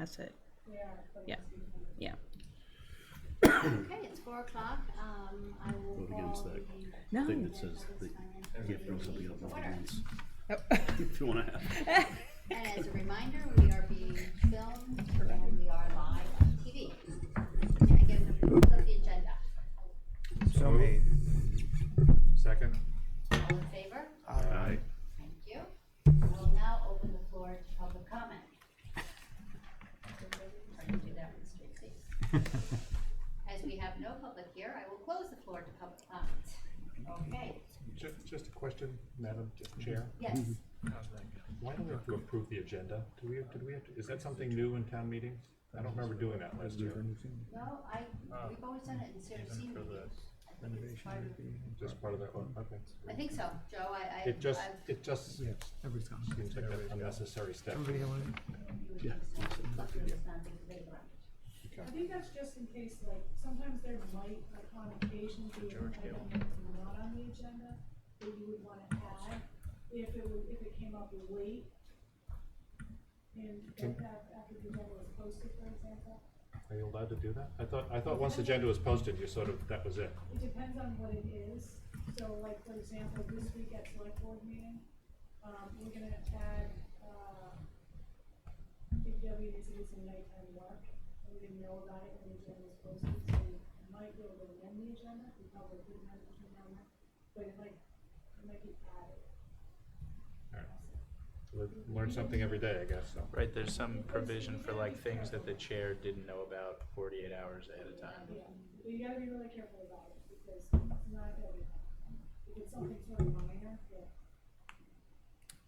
pass it. Yeah, yeah. Okay, it's 4 o'clock. I will Vote call against that No. thing that says that you can't bring something up more than once. Yep. If you wanna have. And as a reminder, we are being filmed and we are live on TV. Can I get an approval of the agenda? So made. Second? All in favor? Aye. Thank you. I will now open the floor to public comment. Try to do that with a straight face. As we have no public here, I will close the floor to public comment. Okay, Just a question, Madam Chair. yes. Why do we have to approve the agenda? Did we have to, is that something new in town meetings? I don't remember doing that last year. No, we've always done it in CRC meetings. Just part of that one, okay. I think so, Joe, It just Everybody's gone. seems like an unnecessary step. Everybody have one? I think that's just in case, like, sometimes there might, like, on occasion, be an item that's not on the agenda that you would wanna add, if it came up late and after the agenda was posted, for example. Are you allowed to do that? I thought once the agenda was posted, you sort of, that was it. It depends on what it is, so like, for example, this week at select board meeting, we're gonna add, DPW needs to do some nighttime work. We didn't know about it when the agenda was posted, so we might be able to amend the agenda, we probably couldn't have it between now and then, but it might be added. Learn something every day, I guess, so. Right, there's some provision for like things that the chair didn't know about 48 hours ahead of time. Yeah, but you gotta be really careful about it, because it's not everything. If it's something sort of minor, yeah.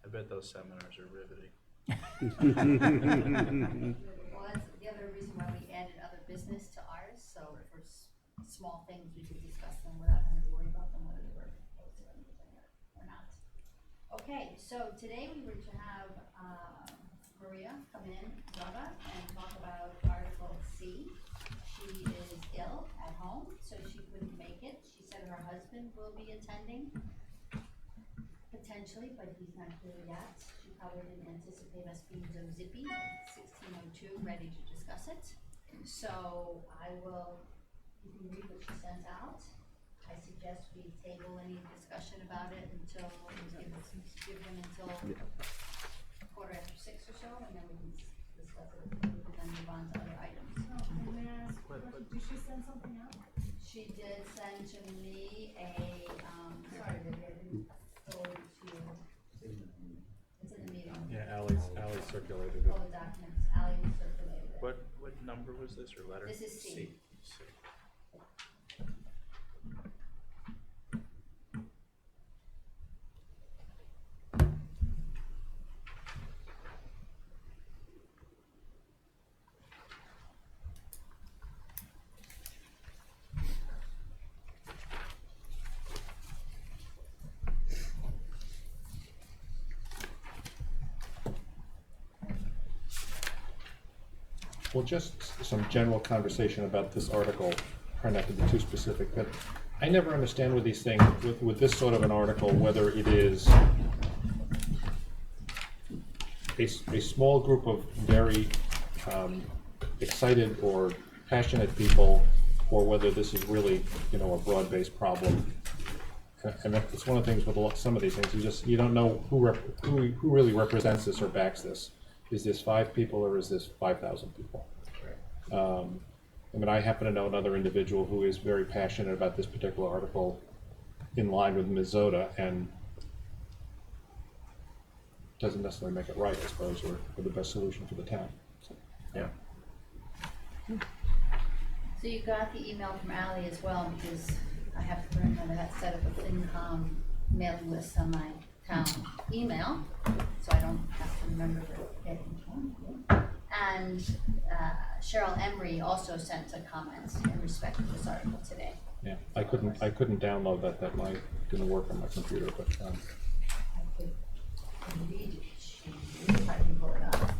I bet those seminars are riveting. Well, that's the other reason why we added other business to ours, so for small things, we could discuss them without having to worry about them, whether they were posted on the agenda or not. Okay, so today we were to have Maria come in, Rava, and talk about Article C. She is ill at home, so she couldn't make it. She said her husband will be attending, potentially, but he's not here yet. She probably didn't anticipate us being so zippy, 16:02, ready to discuss it. So you can read what she sent out. I suggest we table any discussion about it until, give them until 6:15 or so, and then we can discuss it, we can then move on to other items. Oh, may I ask a question? Did she send something out? She did send to me sorry, Vivian, I didn't forward it to you. It's in the meeting. Yeah, Ally circulated it. All the documents, Ally circulated it. What number was this, or letter? This is C. C. Well, just some general conversation about this article, try not to be too specific, but I never understand with these things, with this sort of an article, whether it is a small group of very excited or passionate people, or whether this is really, a broad-based problem. And that's one of the things with some of these things, you don't know who really represents this or backs this. Is this 5 people or is this 5,000 people? I happen to know another individual who is very passionate about this particular article in line with Ms. Zoda, and doesn't necessarily make it right, I suppose, or the best solution for the town. So, yeah. So you got the email from Ally as well, because I have to remember that set up a FinCom mailing list on my town email, so I don't have to remember to get it. And Cheryl Emery also sent a comment in respect to this article today. Yeah, I couldn't download that. That might didn't work on my computer, but I could read it if I can pull it up.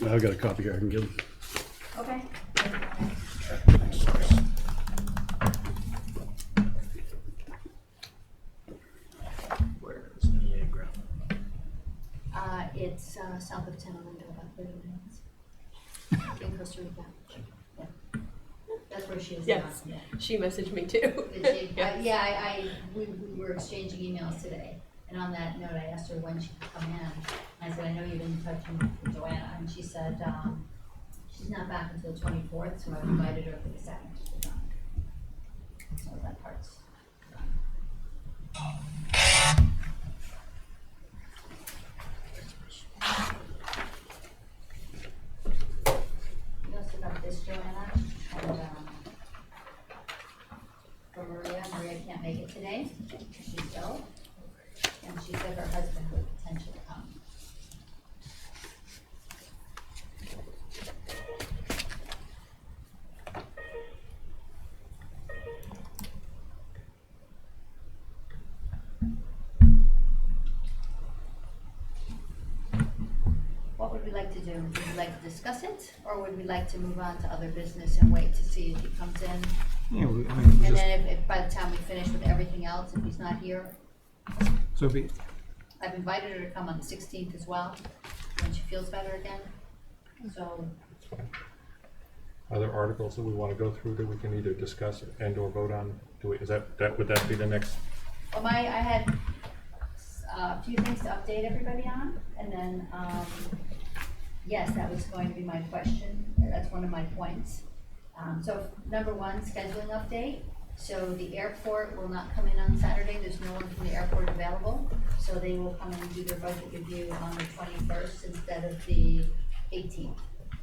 I've got a copy here I can give them. Okay. Where It's south of town, about 30 minutes. In Costa Rica. Yeah. That's where she is now. Yes. Yeah. She messaged me too. Did she? Yes. We were exchanging emails today, and on that note, I asked her when she could come in. I said, I know you've been in touch with Joanna, and she said, she's not back until the 24th, so I've invited her for the 2nd. So that part's done. You also got this, Joanna, and, for Maria. Maria can't make it today, she's ill, and she said her husband would potentially come. What would we like to do? Would we like to discuss it, or would we like to move on to other business and wait to see if he comes in? Yeah, I mean, And just, then if by the time we finish with everything else, if he's not here, so be, I've invited her to come on the 16th as well, when she feels better again. So, Other articles that we want to go through that we can either discuss and or vote on? Would that be the next? well, I had a few things to update everybody on, and then, yes, that was going to be my question. That's one of my points. So number one, scheduling update. So the airport will not come in on Saturday. There's no one from the airport available. So they will come and do their budget review on the 21st instead of the 18th.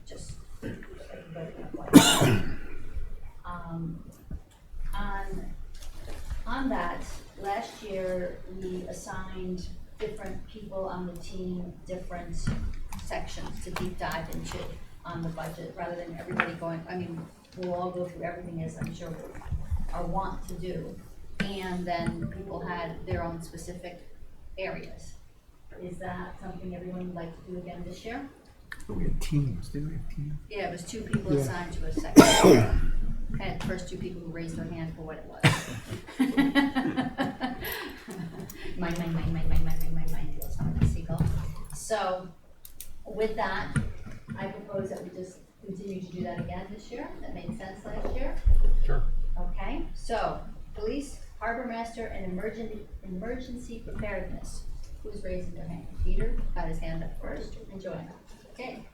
Just so everybody knows. On that, last year we assigned different people on the team different sections to deep dive into on the budget, rather than everybody going, I mean, we'll all go through everything as I'm sure we are wont to do, and then people had their own specific areas. Is that something everyone would like to do again this year? but we had teams, didn't we have teams? Yeah, it was 2 people Yeah. assigned to a section. Kind of the first 2 people who raised their hand for what it was. Mine, feels like a seagull. So, with that, I propose that we just continue to do that again this year. That made sense last year. Sure. Okay, so, police, harbor master, and emergency preparedness. Who's raising their hand? Peter got his hand up first, and Joanna. Okay.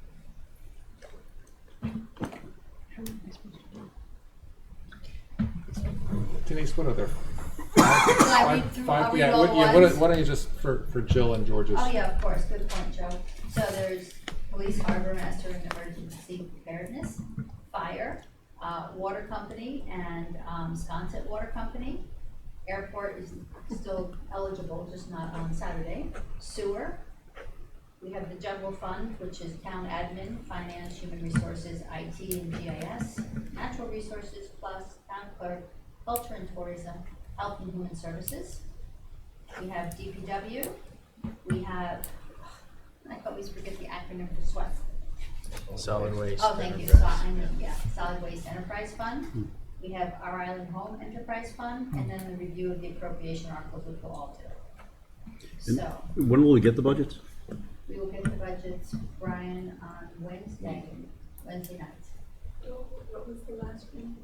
Denise, what other? Will I read through, I'll read all the ones? Why don't you just, for Jill and George's? Oh, yeah, of course, good point, Joe. So there's police, harbor master, and emergency preparedness, fire, water company, and Sconset Water Company. Airport is still eligible, just not on Saturday. Sewer. We have the general fund, which is town admin, finance, human resources, IT, and GIS. Natural resources plus town clerk, culture and tourism, health and human services. We have DPW. We have, I always forget the acronym for SWEP. Solid waste. Oh, thank you, enterprise. Solid Waste Enterprise Fund. We have our Island Home Enterprise Fund, and then the review of the appropriation articles, which we'll all do. And So, when will we get the budgets? we will get the budgets, Brian, on Wednesday night. What was the last one?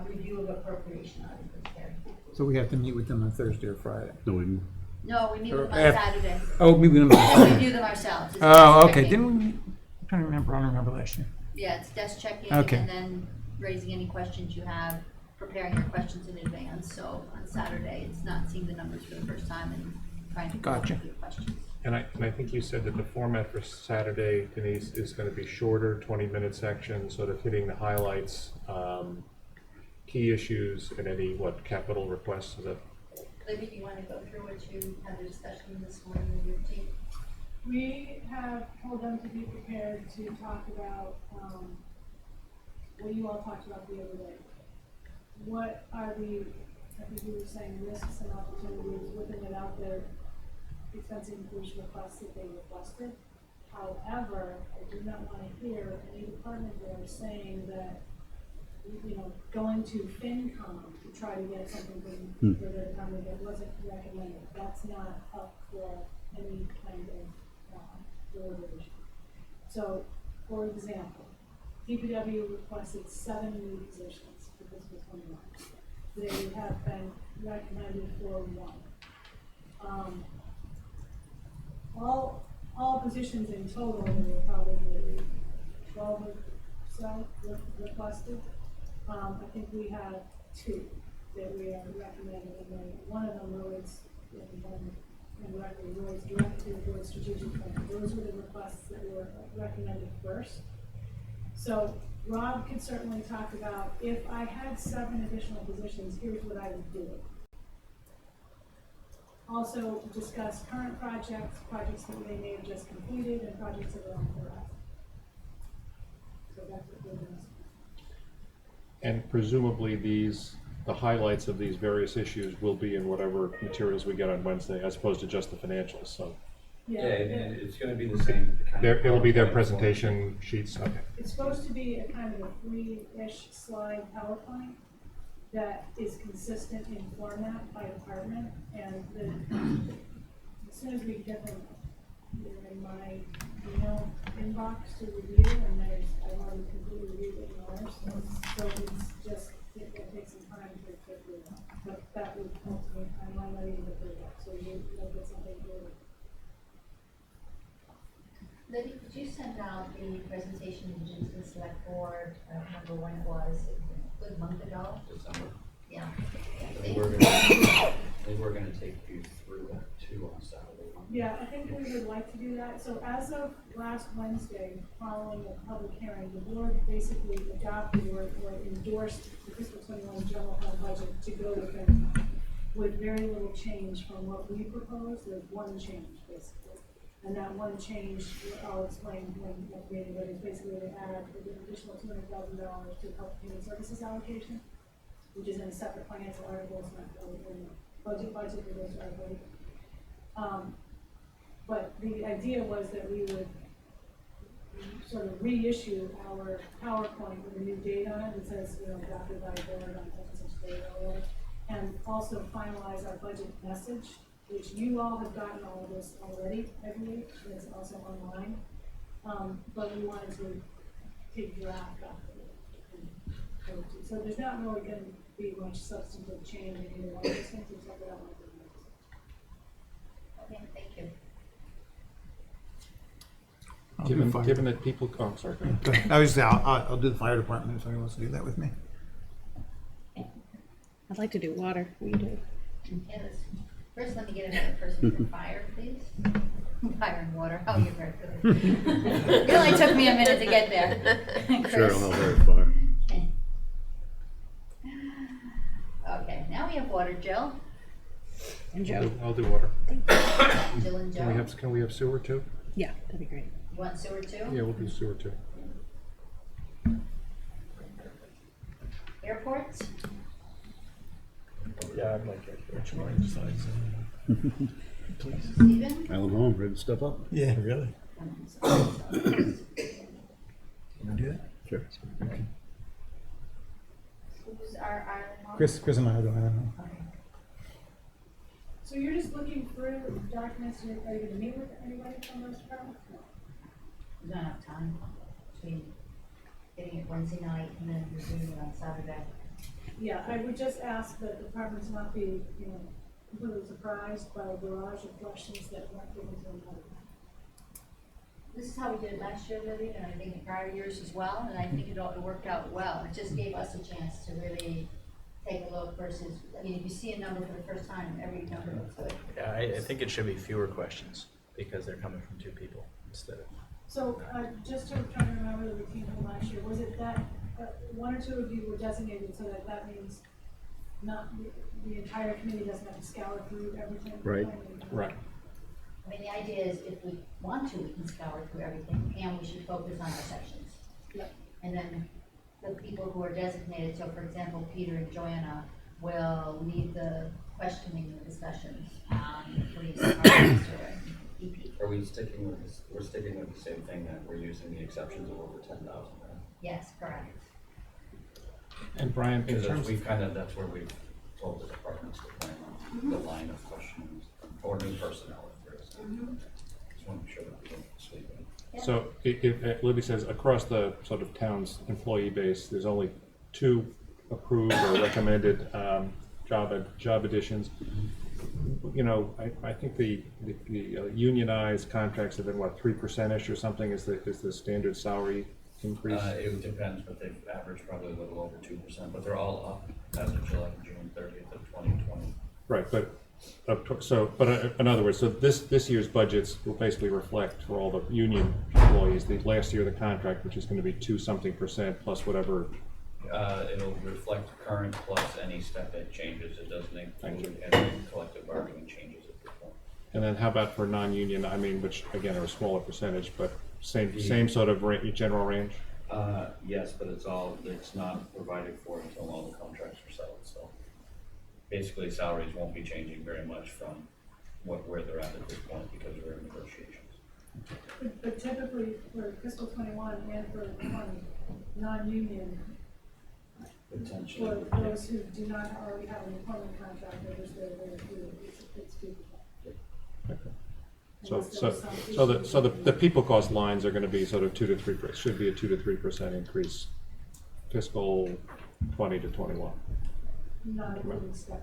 Review of appropriation articles, Gary. So we have to meet with them on Thursday or Friday. No, we, No, we meet Or with them on af- Saturday. Oh, meet with them. We review them ourselves. It's Oh, desk okay, checking. didn't we meet? I'm trying to remember, I don't remember last year. Yeah, it's desk checking, Okay. and then raising any questions you have, preparing your questions in advance. So on Saturday, it's not seeing the numbers for the first time and trying to come up Gotcha. with your questions. And I think you said that the format for Saturday, Denise, is gonna be shorter, 20-minute sections, sort of hitting the highlights, key issues, and any, capital requests, is that? Libby, do you wanna go through what you had the discussion this morning with your team? We have told them to be prepared to talk about, what you all talked about the other day. What are the, I think you were saying, risks and opportunities within and out there, expense increase requests that they requested. However, I do not wanna hear any department there saying that, you know, going to FinCom to try to get something for their company that wasn't recommended. That's not up for any kind of So, for example, DPW requested 7 new positions for fiscal 21. They have been recommended for 1. All positions in total, there were probably 12 or so requested. I think we have 2 that we are recommending, and then one of them relates, relates directly to the board's strategic plan. Those were the requests that were recommended first. So Rob could certainly talk about, if I had 7 additional positions, here's what I would do. Also discuss current projects that they may have just completed, and projects that are on the horizon. So that's what we're doing. And presumably the highlights of these various issues will be in whatever materials we get on Wednesday, as opposed to just the financials, so. Yeah, and it's gonna be the same kind of. It'll be their PowerPoint presentation sheets, okay. It's supposed to be a kind of a 3-ish slide PowerPoint that is consistent in format by department, and as soon as we get them, they're in my email inbox to review, and I've already completely reviewed it in ours, so it's just, it takes some time to get through that. But that would ultimately, I might not even get through that, so you'll get something really. Libby, could you send out the presentation to the select board? I don't remember when it was, a good month ago? December. Yeah. They were gonna take you through that too on Saturday. Yeah, I think we would like to do that. So as of last Wednesday, following a public hearing, the board basically adopted or endorsed the fiscal 21 general fund budget to go to FinCom with very little change from what we proposed. There's one change, basically. And that one change, I'll explain when at the meeting, but it's basically to add an additional $200,000 to health human services allocation, which is in a separate financial article, it's not in the budget, it goes to our budget. But the idea was that we would sort of reissue our PowerPoint with a new date on it that says, adopted by the board on such and such date or whatever, and also finalize our budget message, which you all have gotten all of this already, I believe, and it's also online. But we wanted to take draft off of it. So there's not really going to be much substantive change in either one of those things, except for that one. Okay, thank you. Given that people, oh, I'm sorry, go ahead. Go ahead. I was, I'll do the fire department if anyone wants to do that with me. I'd like to do water. Will you do? Yes. First, let me get another person for fire, please. Fire and water. Oh, you're very good. It only took me a minute to get there. Chris. Sure, I'll help very far. Okay. Okay, now we have water, Jill. And Joe. I'll do water. Jill and Joe. Can we have sewer too? Yeah, that'd be great. You want sewer too? Yeah, we'll do sewer too. Airports? Yeah, I'd like it. Stephen? Island Home, ready to step up? Yeah, really? Can I do that? Sure. Who's our Iron Home? Chris and I don't know. Okay. So you're just looking through documents, are you going to meet with anybody from those departments? No. We don't have time between getting it Wednesday night and then reviewing it on Saturday. Yeah, I would just ask that the departments not be, completely surprised by a barrage of questions that weren't given to them. This is how we did it last year, Libby, and I think in prior years as well, and I think it worked out well. It just gave us a chance to really take a look versus, if you see a number for the first time, every number looks good. Yeah, I think it should be fewer questions because they're coming from 2 people instead of. So, just to try to remember the routine from last year, was it that 1 or 2 of you were designated so that means not the entire committee doesn't have to scour through everything? Right. Right. I mean, the idea is if we want to, we can scour through everything, and we should focus on our sections. Yep. And then the people who are designated, so for example, Peter and Joanna will lead the questioning and discussions on police, fire, or EP. Are we sticking with this, we're sticking with the same thing that we're using the exceptions of over 10,000, right? Yes, correct. And Brian, in Because terms, that's where we've told the departments to plan on the line of questions or new personnel if there is. Just want to make sure that we don't sleep in. So Libby says across the sort of town's employee base, there's only 2 approved or recommended job additions. You know, I think the unionized contracts have been, what, 3%-ish or something is the standard salary increase? It depends, but they've averaged probably a little over 2%, but they're all up as of June 30th of 2020. Right, but in other words, so this year's budgets will basically reflect for all the union employees, the last year of the contract, which is going to be 2-something% plus whatever. It'll reflect current plus any step ed changes. It doesn't include any collective bargaining changes at this point. And then how about for non-union, I mean, which again are a smaller percentage, but same sort of general range? Yes, but it's not provided for until all the contracts are settled, so basically salaries won't be changing very much from where they're at this point because we're in negotiations. But typically for fiscal 21 and for 20, non-union, Potentially. for those who do not already have an employment contract, it's 2%. So the people cost lines are going to be sort of 2 to 3%, should be a 2 to 3% increase, fiscal 20 to 21. Not including step.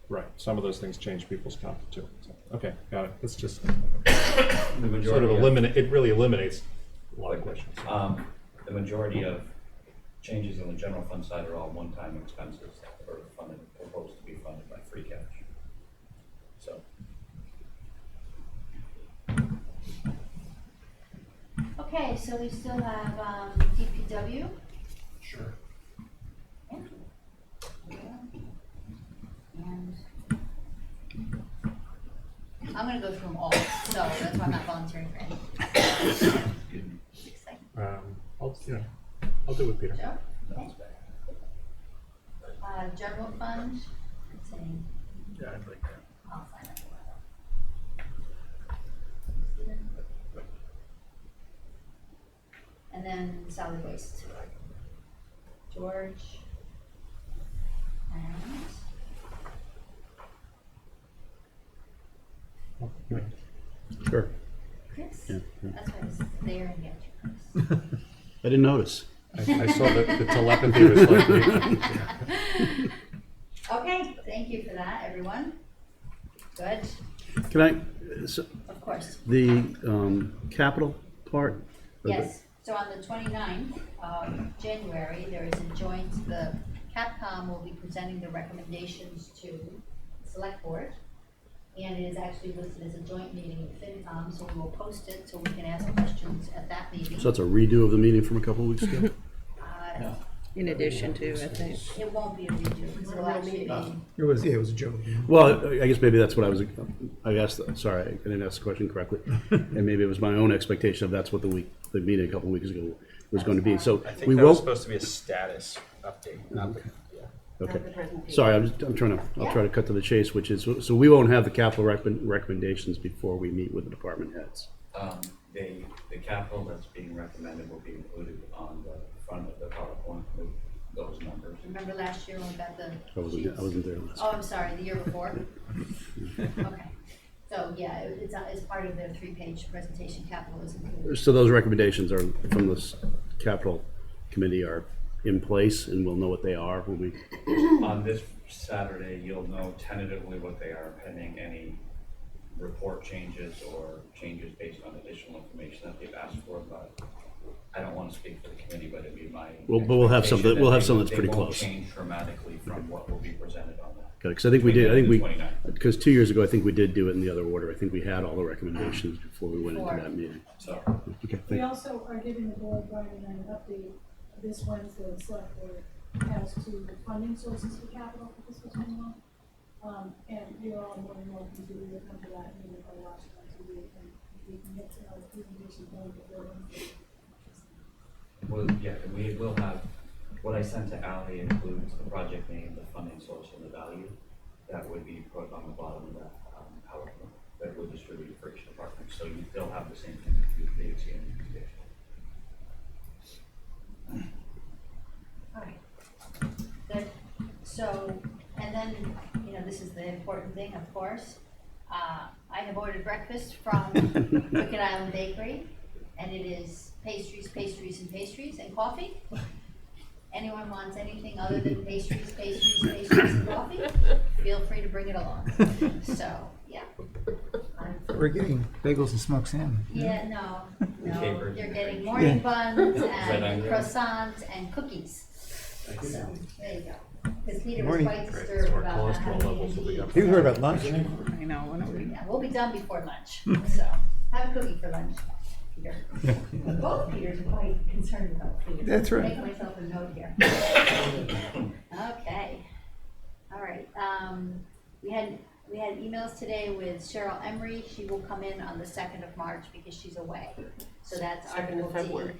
Right, some of those things change people's comp too. So, okay, got it. It's just The majority sort of it really eliminates a lot of questions. The majority of changes in the general fund side are all one-time expenses that are proposed to be funded by free cash. So. Okay, so we still have DPW. Sure. Yeah. And I'm gonna go through them all, so that's why I'm not volunteering for any. I'll do it, Peter. Joe? General fund, same. Yeah, I'd like that. I'll sign up. And then solid waste. George. And Sure. Chris. Yeah, yeah. That's why I was there and get you, Chris. I didn't notice. I saw the telepathy was like, Okay, thank you for that, everyone. Good, Can I, so of course. the capital part? of it- Yes, so on the 29th of January, there is a joint, the Capcom will be presenting the recommendations to the select board. And it is actually listed as a joint meeting with FinCom, so we will post it so we can ask questions at that meeting. So that's a redo of the meeting from a couple of weeks ago? In addition to, I think. It won't be a redo, because it'll actually be, It was a joke. Well, I guess maybe that's what I asked, sorry, I didn't ask the question correctly. And maybe it was my own expectation of that's what the meeting a couple of weeks ago was going to be. So I think we that was won't, supposed to be a status update, not the, yeah. okay. Sorry, I'm trying to, I'll try to cut to the chase, which is, so we won't have the capital recommendations before we meet with the department heads. The capital that's being recommended will be included on the front of the PowerPoint with those numbers. remember last year when we got the I wasn't there last. Oh, I'm sorry, the year before? Okay, so yeah, it's part of their 3-page presentation, capital is included. So those recommendations are from this capital committee are in place and we'll know what they are when we, On this Saturday, you'll know tentatively what they are, pending any report changes or changes based on additional information that they've asked for, but I don't want to speak for the committee, but it'd be my. But we'll have something, expectation we'll that have something that's they pretty won't close. change dramatically from what will be presented on that. Because I think we did, I think we, 29. because 2 years ago, I think we did do it in the other order. I think we had all the recommendations before we went into that meeting. So, Okay, We thank you. also are giving the board, Brian and I, an update this Wednesday, the select board, as to the funding sources for capital for fiscal 21. And you're all more than welcome to either come to that meeting or watch it on TV, and we can get to our presentation going before Wednesday. well, yeah, and we will have, what I sent to Ally includes the project name, the funding source, and the value that would be put on the bottom of that PowerPoint that would distribute for each department. So they'll have the same thing that you see in the presentation. Alright, good. So, and then, this is the important thing, of course. I have ordered breakfast from Wicked Island Bakery, and it is pastries, pastries, and pastries, and coffee. Anyone wants anything other than pastries, pastries, pastries, and coffee, feel free to bring it along. So, yeah. We're getting bagels and smoked salmon. Yeah, no, Capers. they're getting morning buns Red and onion. croissants and cookies. So, there you go. Because Peter was Morning. quite Great, disturbed so our about not cholesterol having levels will be anything up. to eat. You heard about lunch? I know, when are we? Yeah, we'll be done before lunch, so have a cookie for lunch, Peter. Both Peters are quite concerned about food. That's right. Make myself a note here. Okay, all right, we had emails today with Cheryl Emery. She will come in on the 2nd of March because she's away, so that's Second of Article D. February.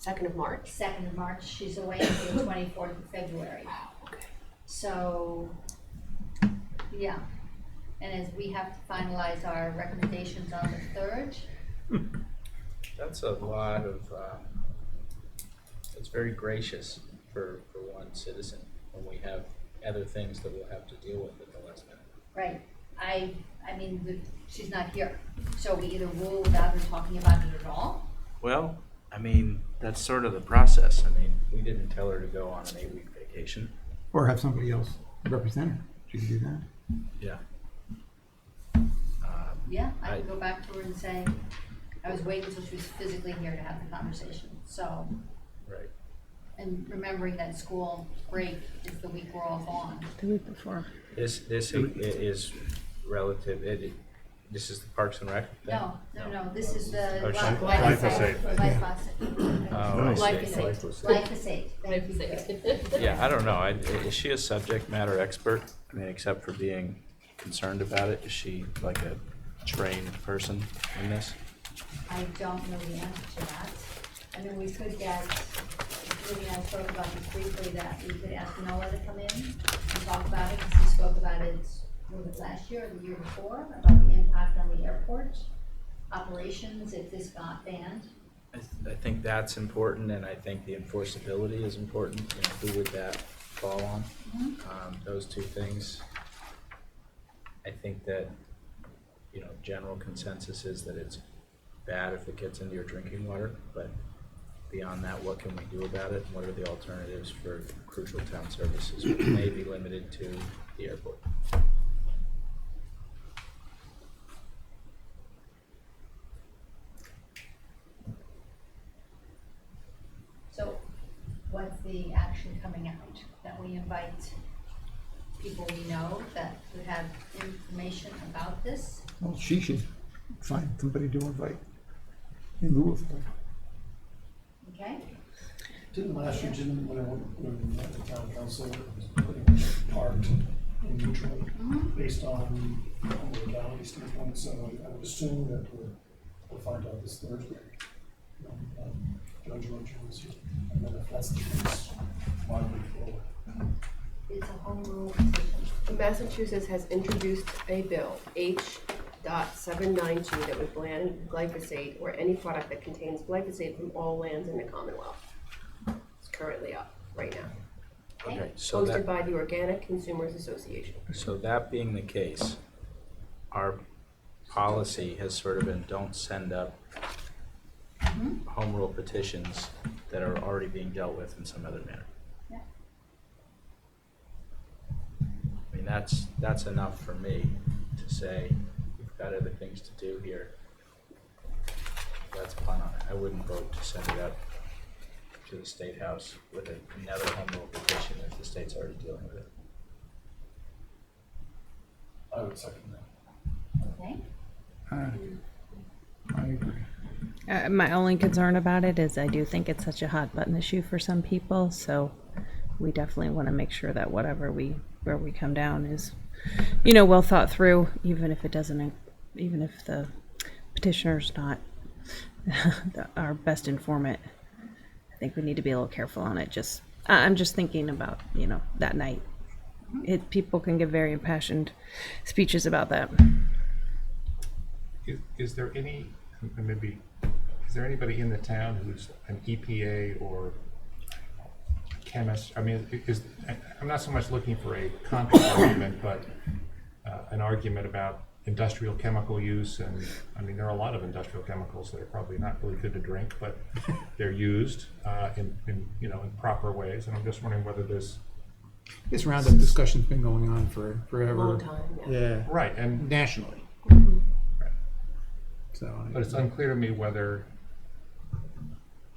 2nd of March. 2nd of March, she's away until the 24th of February. Okay. So, yeah, and as we have to finalize our recommendations on the 3rd, That's a lot of, it's very gracious for one citizen when we have other things that we'll have to deal with at the last minute. right, I mean, she's not here, so we either rule without her talking about it at all. Well, I mean, that's sort of the process. I mean, we didn't tell her to go on an 8-week vacation. Or have somebody else represent her. She could do that. Yeah. Yeah, I can go back to her and say, I was waiting until she was physically here to have the conversation, so. Right. And remembering that school break is the week we're all gone. The week before. This is relative, this is the Parks and Rec thing? No, this is the Oh, Glyphosate. Oh, I see. Glyphosate. Glyphosate. Yeah, I don't know. Is she a subject matter expert? I mean, except for being concerned about it, is she like a trained person in this? I don't know the answer to that. I mean, we could get, Julie and I spoke about this briefly, that we could ask Noah to come in and talk about it, because he spoke about it, was it last year or the year before, about the impact on the airport operations if this got banned. I think that's important, and I think the enforceability is important. You know, who would that fall on? Those two things. I think that, you know, general consensus is that it's bad if it gets into your drinking water, but beyond that, what can we do about it? What are the alternatives for crucial town services, which may be limited to the airport? So what's the action coming out? That we invite people we know that would have information about this? Well, she should find somebody to invite in lieu of her. Okay? Didn't last year, when I went, when the town council was putting parked in neutral based on the legality standpoint, so I would assume that we'll find out this Thursday. Judge Roger was here, and then if that's the case, why move forward? It's a home rule position. Massachusetts has introduced a bill, H.792, that would ban glyphosate or any product that contains glyphosate from all lands in the Commonwealth. It's currently up right now. Okay, so Posted that, by the Organic Consumers Association. so that being the case, our policy has sort of been don't send up home rule petitions that are already being dealt with in some other manner. Yeah. I mean, that's enough for me to say, we've got other things to do here. Let's punt on it. I wouldn't vote to send it up to the State House with another home rule petition if the state's already dealing with it. I would second that. Okay? I agree. My only concern about it is I do think it's such a hot button issue for some people, so we definitely want to make sure that where we come down is, you know, well thought through, even if the petitioner's not our best informant. I think we need to be a little careful on it. I'm just thinking about, you know, that night. People can give very impassioned speeches about that. Is there anybody in the town who's an EPA or chemist? I mean, I'm not so much looking for a concrete argument, but an argument about industrial chemical use, and, I mean, there are a lot of industrial chemicals that are probably not really good to drink, but they're used, in, you know, in proper ways, and I'm just wondering whether there's, This Roundup discussion's been going on for forever. Long time, yeah. Yeah, right, and, nationally. right. So, But it's unclear to me whether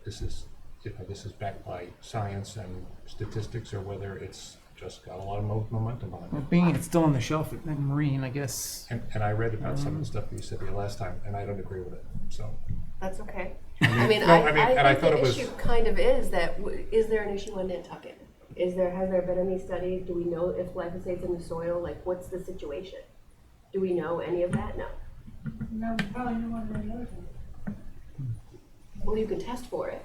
this is, you know, this is backed by science and statistics, or whether it's just got a lot of momentum behind well, it. being it's still on the shelf at Marine, I guess. And I read about some of the stuff you said the last time, and I don't agree with it, so. That's okay. I mean, No, I mean, and I I thought think it the was- issue kind of is that, is there an issue on Nantucket? Has there been any studies? Do we know if glyphosate's in the soil? Like, what's the situation? Do we know any of that? No. No, probably no one really knows it. Well, you can test for it.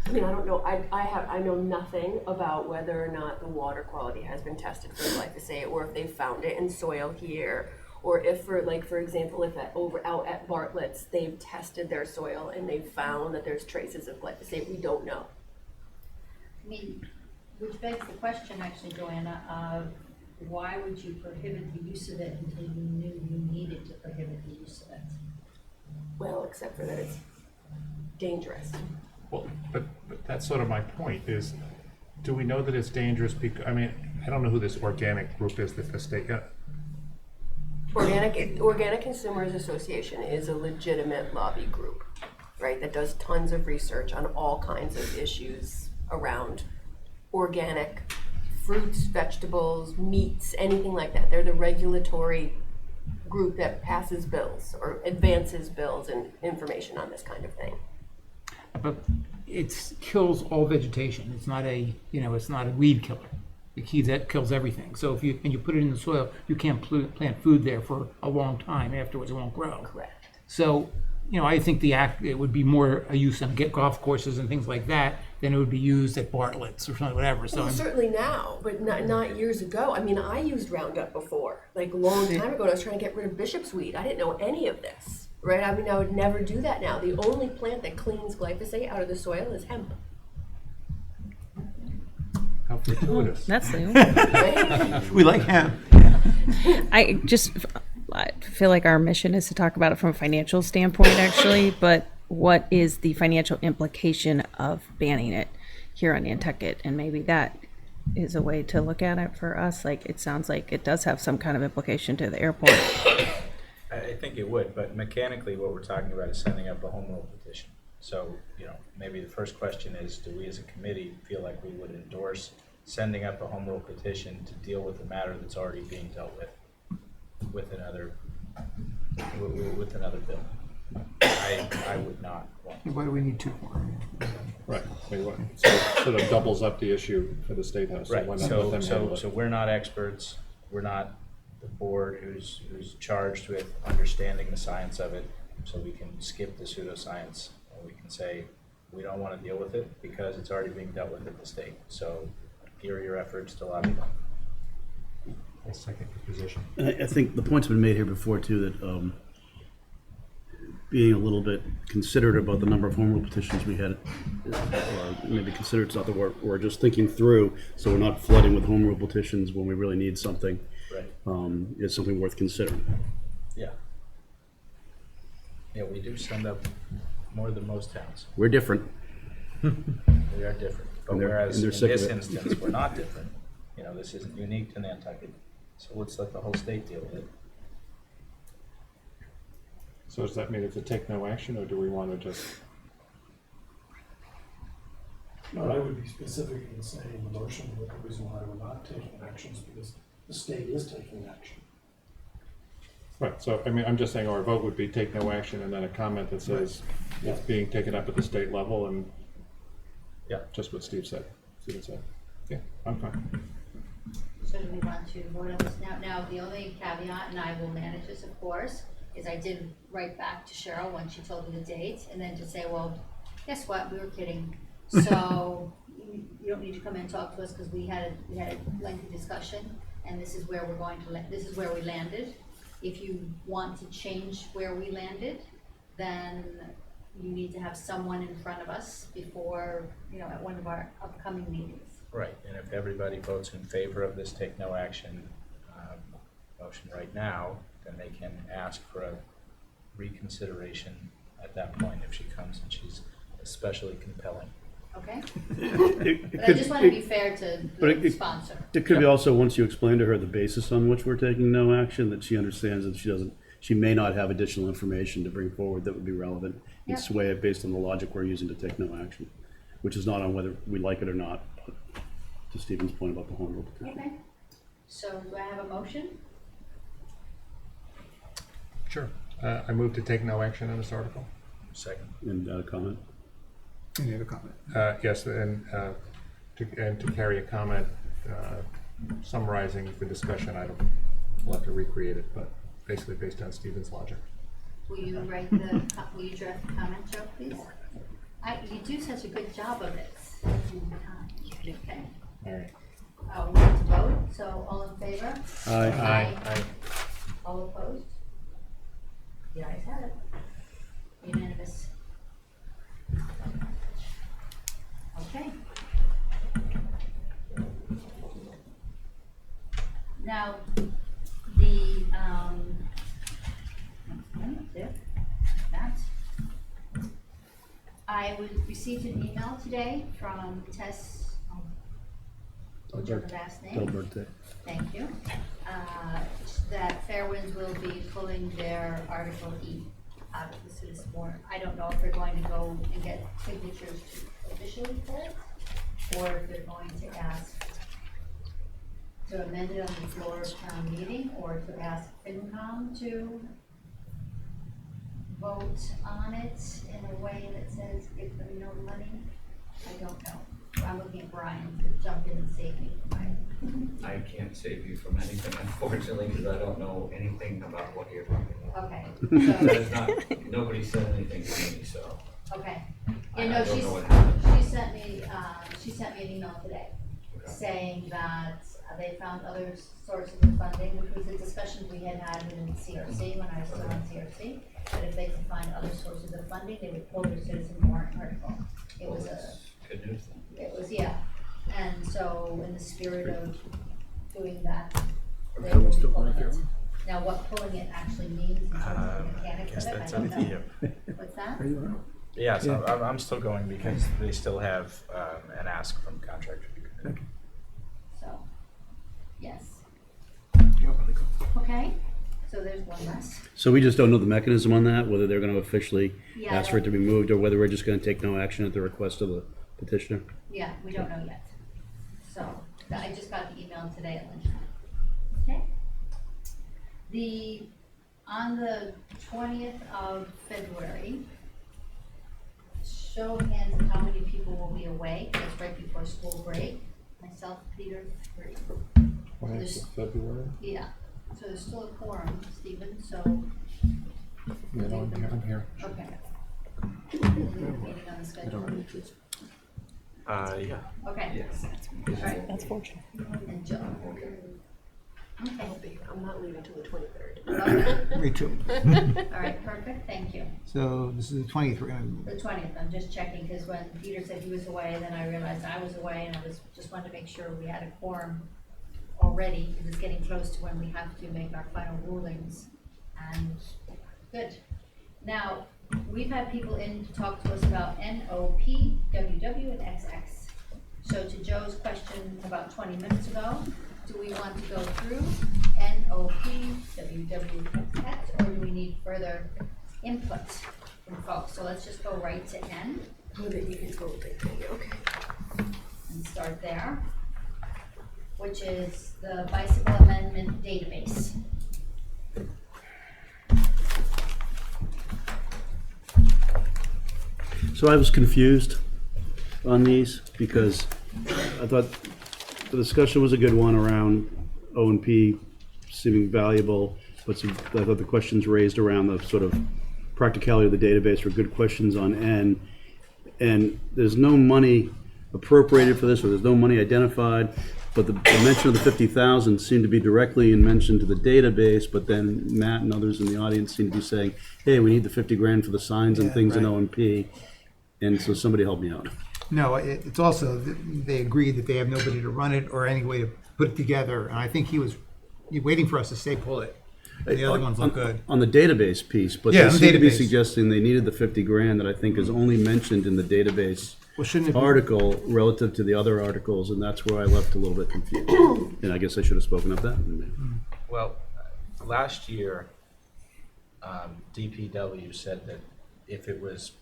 I mean, I don't know, I know nothing about whether or not the water quality has been tested for glyphosate, or if they found it in soil here, or if for example, if out at Bartlett's, they've tested their soil and they've found that there's traces of glyphosate. We don't know. I mean, which begs the question actually, Joanna, of why would you prohibit the use of it until you knew you needed to prohibit the use of it? Well, except for that it's dangerous. Well, but that's sort of my point is, do we know that it's dangerous because, I mean, I don't know who this organic group is that the state, Organic Consumers Association is a legitimate lobby group, right, that does tons of research on all kinds of issues around organic fruits, vegetables, meats, anything like that. They're the regulatory group that passes bills or advances bills and information on this kind of thing. But it kills all vegetation. It's not a, it's not a weed killer. That kills everything. So if you put it in the soil, you can't plant food there for a long time afterwards. It won't grow. Correct. So, I think it would be more a use on golf courses and things like that than it would be used at Bartlett's or something, whatever. So Well, certainly now, but not years ago. I mean, I used Roundup before, like a long time ago, and I was trying to get rid of bishop's weed. I didn't know any of this, right? I mean, I would never do that now. The only plant that cleans glyphosate out of the soil is hemp. how fortuitous. That's new. Right? we like hemp. I feel like our mission is to talk about it from a financial standpoint, actually, but what is the financial implication of banning it here on Nantucket? And maybe that is a way to look at it for us. Like, it sounds like it does have some kind of implication to the airport. I think it would, but mechanically what we're talking about is sending up a home rule petition. So, maybe the first question is, do we as a committee feel like we would endorse sending up a home rule petition to deal with a matter that's already being dealt with another bill? I would not want to. What do we need two for? Right, I mean, so it sort of doubles up the issue for the State House. Right, Why not let them handle so it? we're not experts, we're not the board who's charged with understanding the science of it, so we can skip the pseudoscience, and we can say, we don't want to deal with it because it's already being dealt with at the state, so gear your efforts to lobby them. I'll second your position. And I think the point's been made here before too, that being a little bit considerate about the number of home rule petitions we had, or maybe considerate's not the word, or just thinking through, so we're not flooding with home rule petitions when we really need something, Right. is something worth considering. Yeah. Yeah, we do send up more than most towns. We're different. We are different. But And they're- whereas and in they're sick this of it. instance, we're not different. This isn't unique to Nantucket. So let's let the whole state deal with it. So does that mean it's a take no action, or do we want to just, No, I would be specific in saying in the motion that the reason why we're not taking actions because the state is taking action. right, so, I mean, I'm just saying our vote would be take no action, and then a comment that says it's being taken up at the state level, and Yeah. just what Steve said. Yeah, I'm fine. So do we want to vote on this now? Now, the only caveat, and I will manage this, of course, is I did write back to Cheryl when she told me the date, and then to say, well, guess what, we were kidding. So you don't need to come in and talk to us, because we had a lengthy discussion, and this is where we're going to, this is where we landed. If you want to change where we landed, then you need to have someone in front of us before, at one of our upcoming meetings. Right, and if everybody votes in favor of this take no action motion right now, then they can ask for a reconsideration at that point if she comes and she's especially compelling. Okay? It But I could- just want to be fair to but the it- sponsor. It could be also, once you explain to her the basis on which we're taking no action, that she understands that she may not have additional information to bring forward that would be relevant, and Yep. sway it based on the logic we're using to take no action, which is not on whether we like it or not, but to Stephen's point about the home rule petition. Okay. So do I have a motion? Sure. I move to take no action on this article. Second. And a comment? Any other comment? Yes, and to carry a comment summarizing the discussion. We'll have to recreate it, but basically based on Stephen's logic. Will you will you draft the comment, Joe, please? You do such a good job of it. Okay. All right. We have to vote, so all in favor? Aye. Aye. All opposed? The ayes have it. Unanimous. Okay. Now, the, I received an email today from Tess, whichever last name. Delbert, Thank you. That Fairwinds will be pulling their Article E out of the citizen warrant. I don't know if they're going to go and get signatures to officially pull it, or if they're going to ask to amend it on the floor of town meeting, or to ask FinCom to vote on it in a way that says give them no money. I don't know. I'm looking at Brian to jump in and save me from my. I can't save you from anything, unfortunately, because I don't know anything about what you're talking about. Okay, That so, is not, nobody said anything to me, so okay. I You know, don't know what happened. she sent me an email today Okay. saying that they found other sources of funding, which was a discussion we had within CRC when I was still on CRC, that if they could find other sources of funding, they would pull their citizen warrant article. It Well, was that's good news then. it was, yeah, and so in the spirit of doing that, they Are we will be still pulling going it. here? Now, what pulling it actually means in terms of the mechanics guess of it, I that's don't up to know. you. What's that? Are you all right? Yeah, so I'm still going because they still have an ask from contractor. Thank you. So, yes, You're welcome to go. okay, so there's one less. So we just don't know the mechanism on that, whether they're gonna officially Yeah, ask for it to be moved, or whether we're just gonna take no action at the request of the petitioner? Yeah, we don't know yet. So, I just got the email today at lunchtime. Okay? On the 20th of February, show of hands of how many people will be away, it's right before school break. Myself, Peter, 3. 20th of February? Yeah, so there's still a quorum, Stephen, so, Yeah, no, I'm here. okay. Meeting on the schedule. Yeah. Okay. Yes. All right, That's fortunate. and Joe. I'll be, I'm not leaving till the 23rd. Okay. Me too. All right, perfect, thank you. So this is the 20th, we're gonna, The 20th, I'm just checking, because when Peter said he was away, then I realized I was away, and I just wanted to make sure we had a quorum already, because it's getting close to when we have to make our final rulings, and good. Now, we've had people in to talk to us about NOP, WW, and XX. So to Joe's question about 20 minutes ago, do we want to go through NOP, WW, XX, or do we need further input from folks? So let's just go right to N Oh, then you can go big thing, okay. and start there, which is the bicycle amendment database. So I was confused on these because I thought the discussion was a good one around O and P seeming valuable, but I thought the questions raised around the sort of practicality of the database were good questions on N. And there's no money appropriated for this, or there's no money identified, but the mention of the 50,000 seemed to be directly in mention to the database, but then Matt and others in the audience seemed to be saying, hey, we need the 50 grand for the signs and Yeah, things in right. O and P. And so somebody help me out. no, it's also, they agreed that they have nobody to run it or any way to put it together, and I think he was waiting for us to say pull it. The other ones look good. On the database piece, but Yeah, they on the seem to be database. suggesting they needed the 50 grand that I think is only mentioned in the database Well, shouldn't it be? article relative to the other articles, and that's where I left a little bit confused. And I guess I should have spoken up that. Well, last year, DPW said that if it was,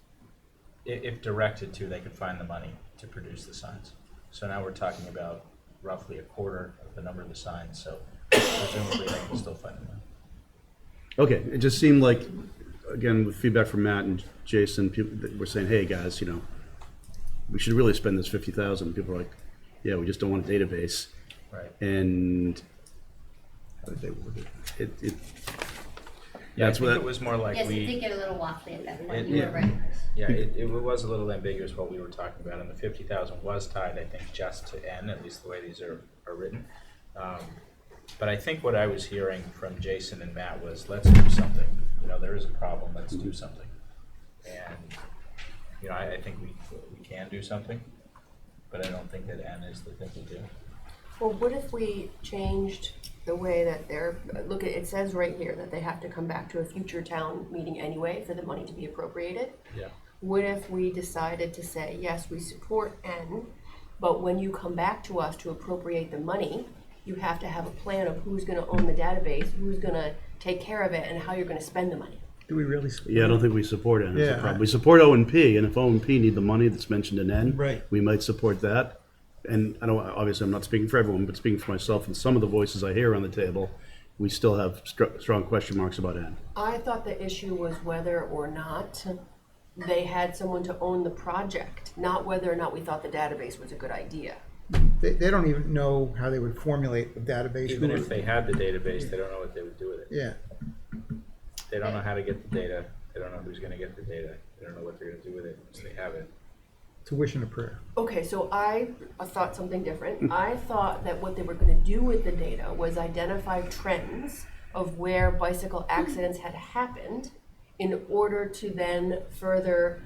if directed to, they could find the money to produce the signs. So now we're talking about roughly a quarter of the number of the signs, so presumably they can still find the money. Okay, it just seemed like, again, with feedback from Matt and Jason, people that were saying, hey, guys, we should really spend this 50,000. People are like, yeah, we just don't want a database. Right. And it Yeah, I that's think what it was more like Yes, it we. did get a little waffly at that point, It- you yeah. were right, Chris. Yeah, it was a little ambiguous what we were talking about, and the 50,000 was tied, I think, just to N, at least the way these are written. But I think what I was hearing from Jason and Matt was, let's do something. There is a problem, let's do something. And, I think we can do something, but I don't think that N is the thing to do. Well, what if we changed the way that look, it says right here that they have to come back to a future town meeting anyway for the money to be appropriated. Yeah. What if we decided to say, yes, we support N, but when you come back to us to appropriate the money, you have to have a plan of who's gonna own the database, who's gonna take care of it, and how you're gonna spend the money. Do we really? Yeah, I don't think we support N. Is the Yeah. problem. We support O and P, and if O and P need the money that's mentioned in N, Right. we might support that. And I don't, obviously, I'm not speaking for everyone, but speaking for myself and some of the voices I hear around the table, we still have strong question marks about N. I thought the issue was whether or not they had someone to own the project, not whether or not we thought the database was a good idea. They don't even know how they would formulate the database. Even if they had the database, they don't know what they would do with it. Yeah, They don't know how to get the data. They don't know who's going to get the data. They don't know what they're going to do with it once they have it. it's a wish and a prayer. Okay, so I thought something different. I thought that what they were gonna do with the data was identify trends of where bicycle accidents had happened in order to then further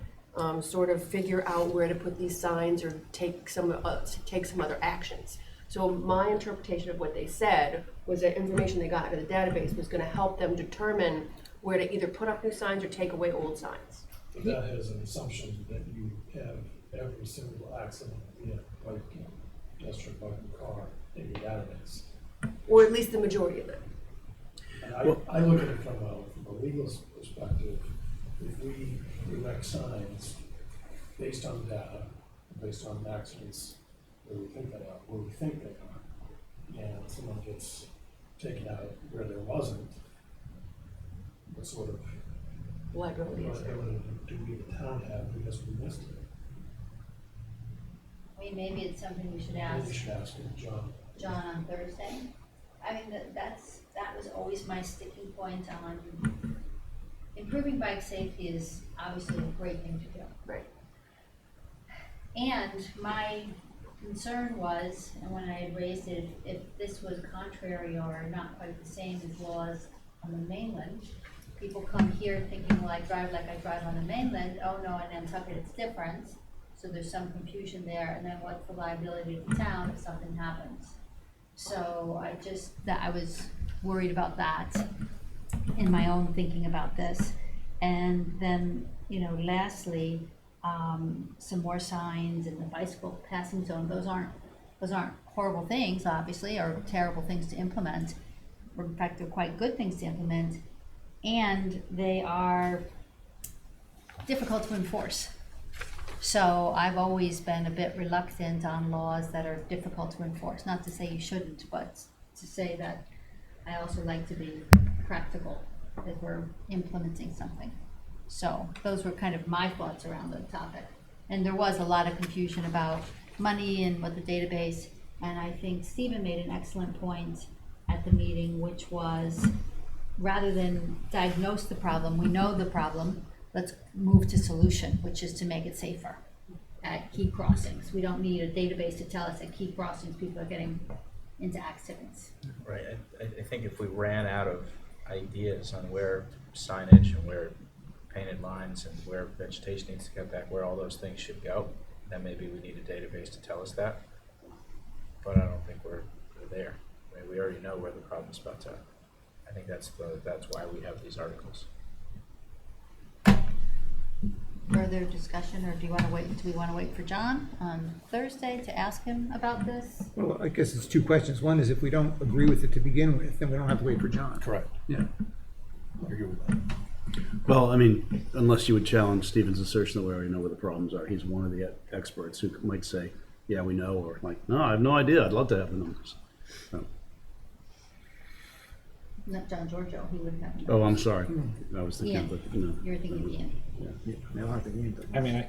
sort of figure out where to put these signs or take some other actions. So my interpretation of what they said was that information they got out of the database was gonna help them determine where to either put up new signs or take away old signs. But that has an assumption that you have every single accident, bike, pedestrian, bike, and car in your database. Or at least the majority of it. And I look at it from a legal perspective. If we erect signs based on data, based on accidents where we think they are, and someone gets taken out where there wasn't, what sort of Liability is there. liability do we, the town, have because we missed it? I mean, maybe it's something we should Maybe ask we should ask John. John on Thursday. I mean, that was always my sticking point on improving bike safety is obviously a great thing to do. Right. And my concern was, and when I had raised it, if this was contrary or not quite the same as laws on the mainland, people come here thinking, well, I drive like I drive on the mainland. Oh no, in Nantucket it's different. So there's some confusion there. And then what's the liability of the town if something happens? So I was worried about that in my own thinking about this. And then, lastly, some more signs in the bicycle passing zone. Those aren't horrible things, obviously, or terrible things to implement. Or in fact, they're quite good things to implement. And they are difficult to enforce. So I've always been a bit reluctant on laws that are difficult to enforce. Not to say you shouldn't, but to say that I also like to be practical as we're implementing something. So those were kind of my thoughts around the topic. And there was a lot of confusion about money and what the database, and I think Stephen made an excellent point at the meeting, which was rather than diagnose the problem, we know the problem, let's move to solution, which is to make it safer at key crossings. We don't need a database to tell us at key crossings people are getting into accidents. Right. I think if we ran out of ideas on where signage and where painted lines and where vegetation needs to get back, where all those things should go, then maybe we need a database to tell us that. But I don't think we're there. I mean, we already know where the problem spots are. I think that's why we have these articles. Further discussion, or do we want to wait for John on Thursday to ask him about this? Well, I guess it's two questions. One is if we don't agree with it to begin with, then we don't have to wait for John. Correct. Yeah. I agree with that. Well, I mean, unless you would challenge Stephen's assertion that we already know where the problems are. He's one of the experts who might say, yeah, we know, or like, no, I have no idea. I'd love to have the numbers. So, Not John Giorgio, he would have. oh, I'm sorry. I was thinking Ian, of the, no. you're thinking of Ian. Yeah, they'll have to wait. I mean,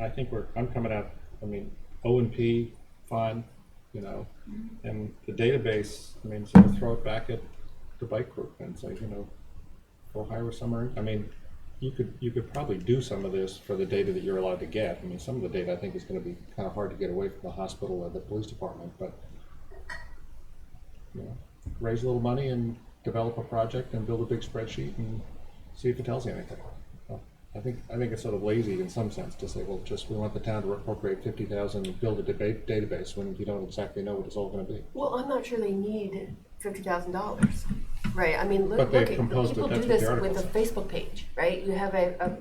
I think I'm coming out, I mean, O&P, fine, you know, and the database, I mean, sort of throw it back at the bike group and say, you know, go hire somewhere. I mean, you could probably do some of this for the data that you're allowed to get. I mean, some of the data I think is going to be kind of hard to get away from the hospital or the police department, but, you know, raise a little money and develop a project and build a big spreadsheet and see if it tells you anything. I think it's sort of lazy in some sense to say, well, we want the town to appropriate 50,000 and build a database when you don't exactly know what it's all going to be. Well, I'm not sure they need $50,000, right? I mean, But look they've at, composed people it, do that's what this the with a article Facebook page, right? You have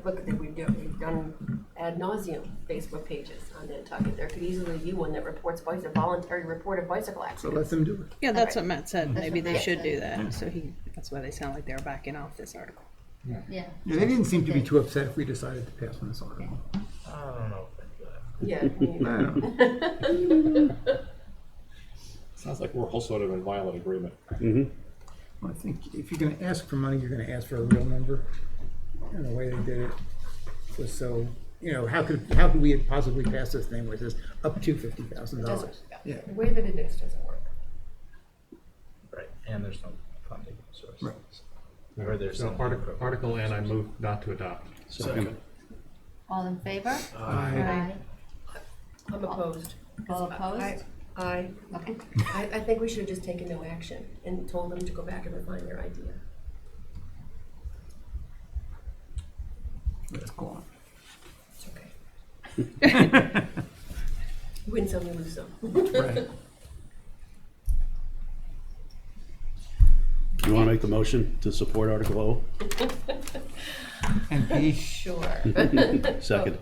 look at we've done ad nauseum Facebook pages on Nantucket. There could easily be one that reports a voluntary report of bicycle So accidents. let them do it. Yeah, that's All what Matt said. That's Maybe what they Matt should said. do that. So that's why they sound like they're backing off this article. Yeah. Yeah, they didn't seem to be too upset if we decided to pass on this article. I don't know if I do that. Yeah. I don't know. Sounds like we're all sort of in violent agreement. Mm-hmm. Well, I think if you're gonna ask for money, you're gonna ask for a real number. And the way they did it was so, you know, how could we possibly pass this thing where it says up to $50,000? Yeah. The way that it is doesn't work. Right, and there's no funding source. Right. Or there's So some Article N, I move not to adopt. Second. All in favor? Aye. I'm opposed. All opposed? I Okay. think we should have just taken no action and told them to go back and refine their idea. Let's go on. It's okay. Win some, you lose some. Right. You want to make the motion to support Article O? And B, Sure. Second.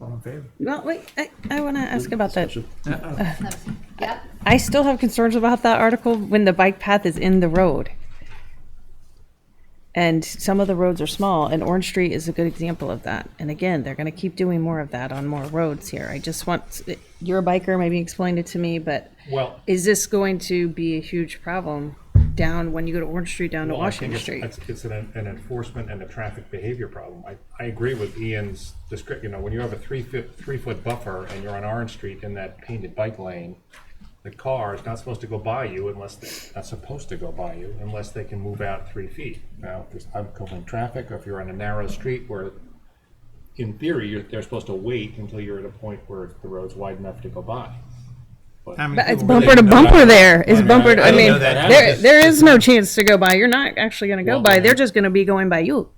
all in favor? Well, wait, I want to ask about that. Discussion. Yep. I still have concerns about that article when the bike path is in the road. And some of the roads are small, and Orange Street is a good example of that. And again, they're going to keep doing more of that on more roads here. I just want, you're a biker, maybe explain it to me, but Well, is this going to be a huge problem down when you go to Orange Street down to well, I think Washington Street? it's an enforcement and a traffic behavior problem. I agree with Ian's description. You know, when you have a 3-foot buffer and you're on Orange Street in that painted bike lane, the car is not supposed to go by you unless they're not supposed to go by you unless they can move out 3 feet. Now, if there's oncoming traffic, or if you're on a narrow street where, in theory, they're supposed to wait until you're at a point where the road's wide enough to go by. How many But it's people bumper really to know bumper that? there. It's bumper to, I didn't mean, know that. there is no chance to go by. You're not actually going to go Well, by. then- They're just going to be going by you.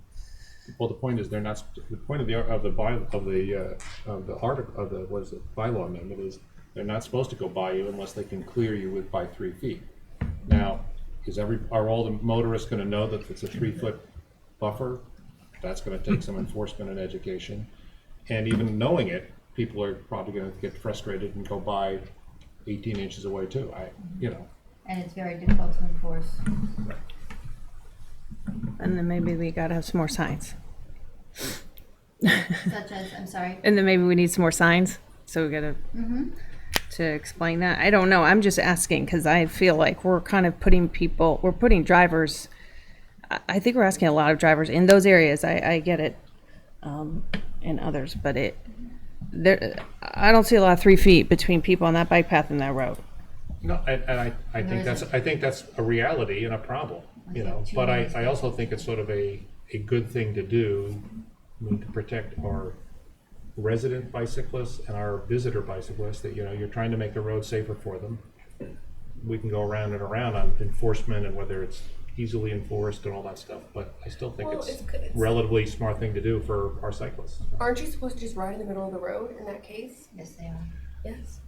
Well, the point is, they're not. The point of the article of the what is it, bylaw amendment is they're not supposed to go by you unless they can clear you by 3 feet. Now, are all the motorists going to know that it's a 3-foot buffer? That's going to take some enforcement and education, and even knowing it, people are probably going to get frustrated and go by 18 inches away too. And it's very difficult to enforce. And then maybe we got to have some more signs. Such as, I'm sorry. And then maybe we need some more signs. So we got to explain that. I don't know. I'm just asking because I feel like we're kind of putting drivers. I think we're asking a lot of drivers in those areas. I get it, and others, but I don't see a lot of 3 feet between people on that bike path and that road. No, and I think that's a reality and a problem, you know. But I also think it's sort of a good thing to do, I mean, to protect our resident bicyclists and our visitor bicyclists. That, you know, you're trying to make the road safer for them. We can go around and around on enforcement and whether it's easily enforced and all that stuff. But I still think Well, it's it's- relatively smart thing to do for our cyclists. Aren't you supposed to just ride in the middle of the road in that case? Yes, they are. Yes.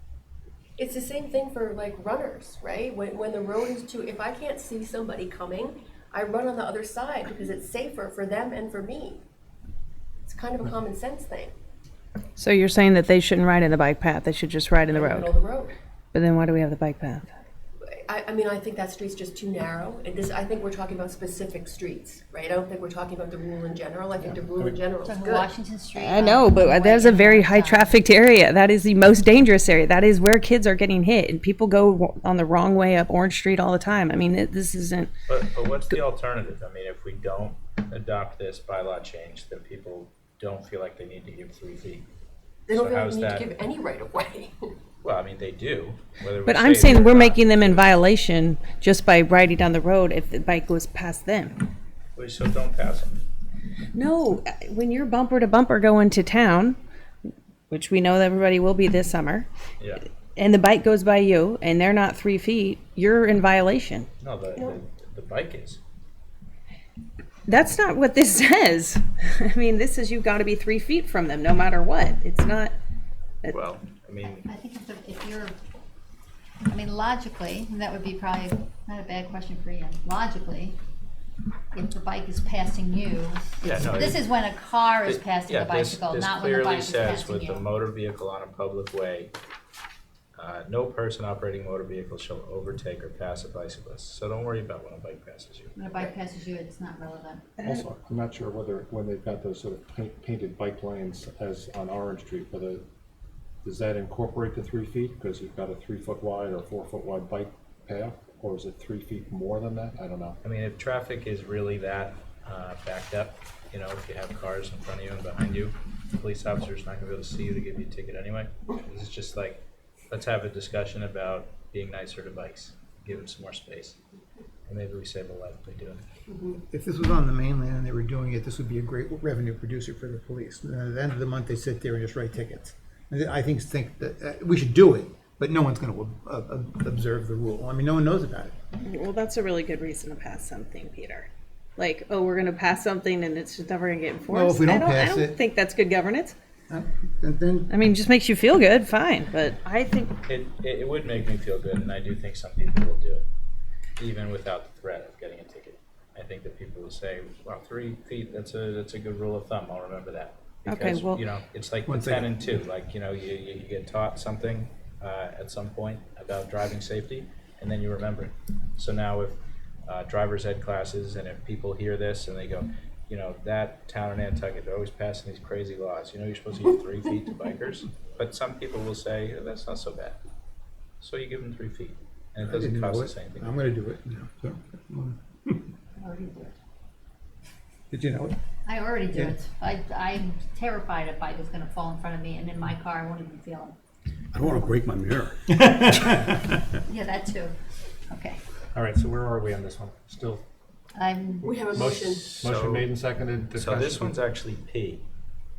It's the same thing for like runners, right? When the road is too, if I can't see somebody coming, I run on the other side because it's safer for them and for me. It's kind of a common sense thing. So you're saying that they shouldn't ride in the bike path, they should just ride in the Middle road? of the road. But then why do we have the bike path? I mean, I think that street's just too narrow. I think we're talking about specific streets, right? I don't think we're talking about the rule in general. I think the rule in general is Talking good. Washington Street. I know, but that is a very high trafficked area. That is the most dangerous area. That is where kids are getting hit, and people go on the wrong way up Orange Street all the time. I mean, this isn't. But what's the alternative? I mean, if we don't adopt this bylaw change, then people don't feel like they need to give 3 feet. They don't So feel like how's they need that- to give any right of way. Well, I mean, they do. Whether we But say I'm that saying or we're not. making them in violation just by riding down the road if the bike goes past them. We still don't pass them. No, when you're bumper to bumper going to town, which we know that everybody will be this summer, Yeah. and the bike goes by you and they're not 3 feet, you're in violation. No, the bike is. That's not what this says. I mean, this says you've got to be 3 feet from them no matter what. It's not. Well, I mean, I think if you're, I mean, logically, and that would be probably not a bad question for Ian. Logically, if the bike is passing you, Yeah, no, this is when a car is passing yeah, the bicycle, this not when the bike clearly is says passing with you. the motor vehicle on a public way, no person operating motor vehicle shall overtake or pass a bicyclist. So don't worry about when a bike passes you. When a bike passes you, it's not relevant. Also, I'm not sure whether, when they've got those sort of painted bike lanes as on Orange Street, whether, does that incorporate the 3 feet? Because you've got a 3 foot wide or 4 foot wide bike path, or is it 3 feet more than that? I don't know. I mean, if traffic is really that backed up, you know, if you have cars in front of you and behind you, the police officer's not gonna be able to see you to give you a ticket anyway. This is just like, let's have a discussion about being nicer to bikes, give them some more space. And maybe we save a life by doing it. If this was on the mainland and they were doing it, this would be a great revenue producer for the police. And at the end of the month, they sit there and just write tickets. And I think that we should do it, but no one's going to observe the rule. I mean, no one knows about it. Well, that's a really good reason to pass something, Peter. Like, oh, we're going to pass something and it's just never going to get enforced. Well, if we don't I pass don't it- think that's good governance. And then I mean, just makes you feel good, fine. But I think It would make me feel good, and I do think some people will do it, even without the threat of getting a ticket. I think that people will say, well, 3 feet, that's a good rule of thumb, I'll remember that. Okay, Because, well- you know, it's like the One 10 second. and 2, like, you know, you get taught something at some point about driving safety, and then you remember it. So now if driver's ed classes, and if people hear this and they go, you know, that town in Nantucket, they're always passing these crazy laws, you know, you're supposed to give 3 feet to bikers, but some people will say, oh, that's not so bad. So you give them 3 feet, and it I doesn't didn't cost know us it. anything. I'm going to do it. So, did you know it? I already do Yeah. it. I'm terrified a bike is gonna fall in front of me, and in my car, I won't even feel them. I don't want to break my mirror. Yeah, that too. Okay. All right, so where are we on this one? Still, We have a motion. motion made and seconded, So discussion? this one's actually P.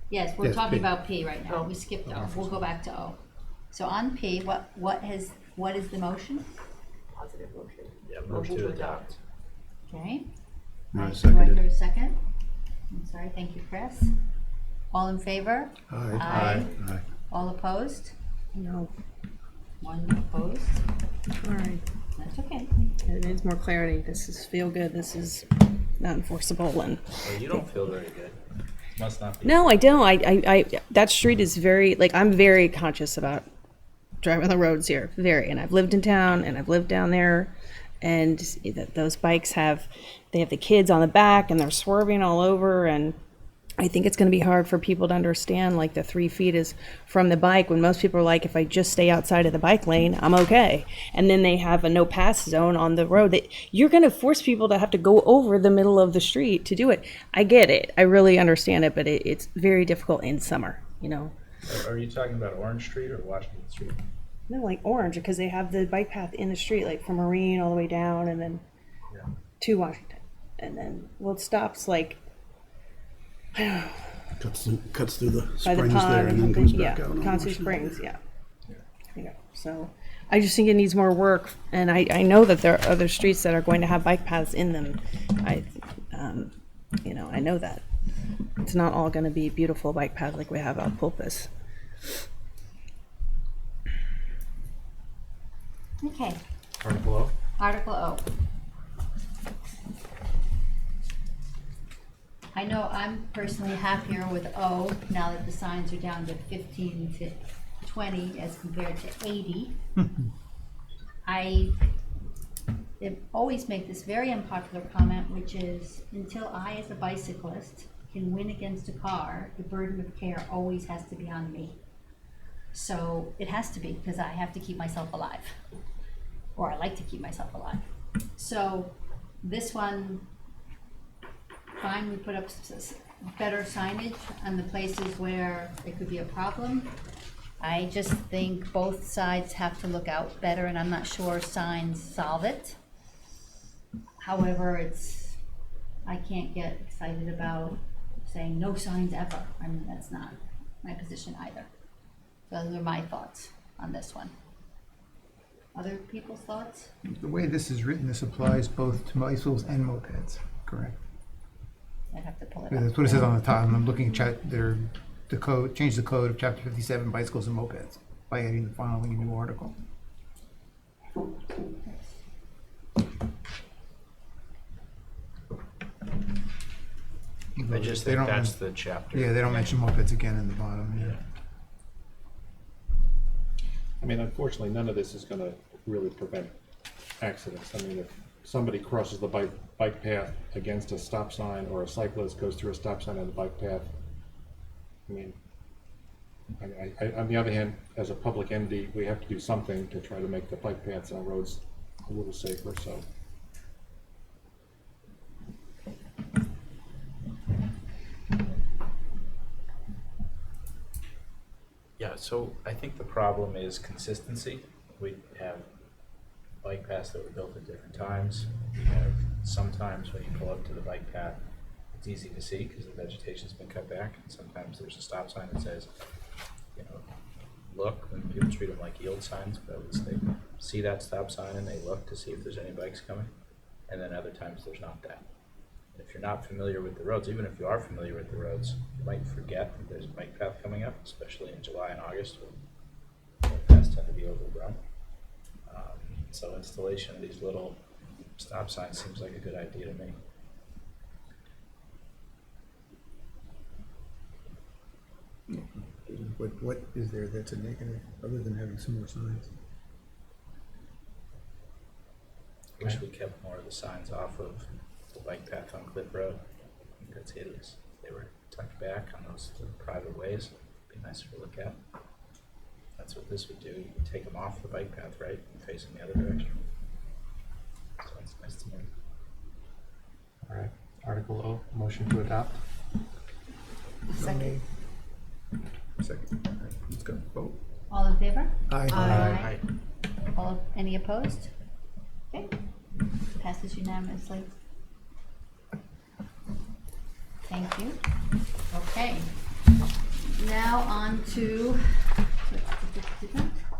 Yes, we're Yes, talking P. about P right now. We skipped O. We'll go back to O. So on P, what is the motion? Positive motion. Yeah, Motion to adopt. Okay. No, I Do I seconded. hear a second? I'm sorry, thank you, Chris. All in favor? Aye. Aye. All opposed? no. One opposed? All right. That's okay. It needs more clarity. This is feel good. This is not enforceable. And Well, you don't feel very good. Must not be. no, I don't. I that street is very like I'm very conscious about driving the roads here. Very, and I've lived in town and I've lived down there, and those bikes have the kids on the back and they're swerving all over, and I think it's going to be hard for people to understand like the 3 feet is from the bike when most people are like, if I just stay outside of the bike lane, I'm okay. And then they have a no pass zone on the road that you're going to force people to have to go over the middle of the street to do it. I get it. I really understand it, but it's very difficult in summer, you know. Are you talking about Orange Street or Washington Street? No, like Orange, because they have the bike path in the street, like from Marine all the way down and then Yeah. to Washington. And then, well, it stops like Cuts through the by the springs pond. there and then and comes yeah, back out. on Consul Washington. Springs, yeah. You know, so I just think it needs more work, and I know that there are other streets that are going to have bike paths in them. You know, I know that it's not all going to be beautiful bike paths like we have out Pulpus. Okay, Article O? Article O. I know I'm personally happier with O now that the signs are down to 15 to 20 as compared to 80. They always make this very unpopular comment, which is, until I as a bicyclist can win against a car, the burden of care always has to be on me. So it has to be, because I have to keep myself alive, or I like to keep myself alive. So this one, fine, we put up better signage on the places where it could be a problem. I just think both sides have to look out better, and I'm not sure signs solve it. However, I can't get excited about saying no signs ever. I mean, that's not my position either. So those are my thoughts on this one. Other people's thoughts? The way this is written, this applies both to bicycles and mopeds, correct? I'd have to pull it That's up. what it says on the top, and I'm looking at the code, change the code of chapter 57, bicycles and mopeds, by adding the following new article. I just They think don't that's men- the chapter. Yeah, they don't mention mopeds again in the bottom, yeah. I mean, unfortunately, none of this is gonna really prevent accidents. I mean, if somebody crosses the bike path against a stop sign, or a cyclist goes through a stop sign on the bike path, I mean, on the other hand, as a public entity, we have to do something to try to make the bike paths on roads a little safer, so. Yeah, so I think the problem is consistency. We have bike paths that were built at different times. We have sometimes when you pull up to the bike path, it's easy to see because the vegetation's been cut back. And sometimes there's a stop sign that says, you know, look, and people treat them like yield signs, but at least they see that stop sign and they look to see if there's any bikes coming. And then other times there's not that. If you're not familiar with the roads, even if you are familiar with the roads, you might forget that there's a bike path coming up, especially in July and August when bike paths tend to be overgrown. So installation of these little stop signs seems like a good idea to me. What is there that's a negative, other than having some more signs? Wish we kept more of the signs off of the bike path on Cliff Road. I think that's hideous. They were tucked back on those little private ways. Be nicer to look at. That's what this would do. You would take them off the bike path, right, and face in the other direction. So it's nice to me. All right, Article O, motion to adopt. Second. Second. All right, let's go. Vote. All in favor? Aye. Aye. Any opposed? Okay, passes unanimously. Thank you. Okay, now on to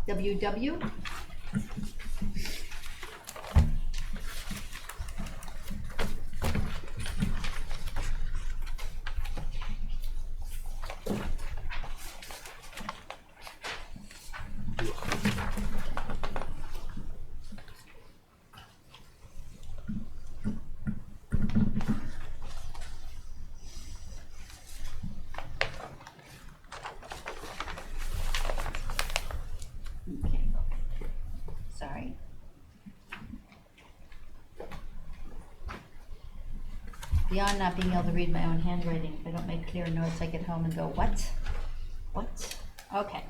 WW. Okay, sorry. Beyond not being able to read my own handwriting, if I don't make clear notes, I get home and go, what? What? Okay.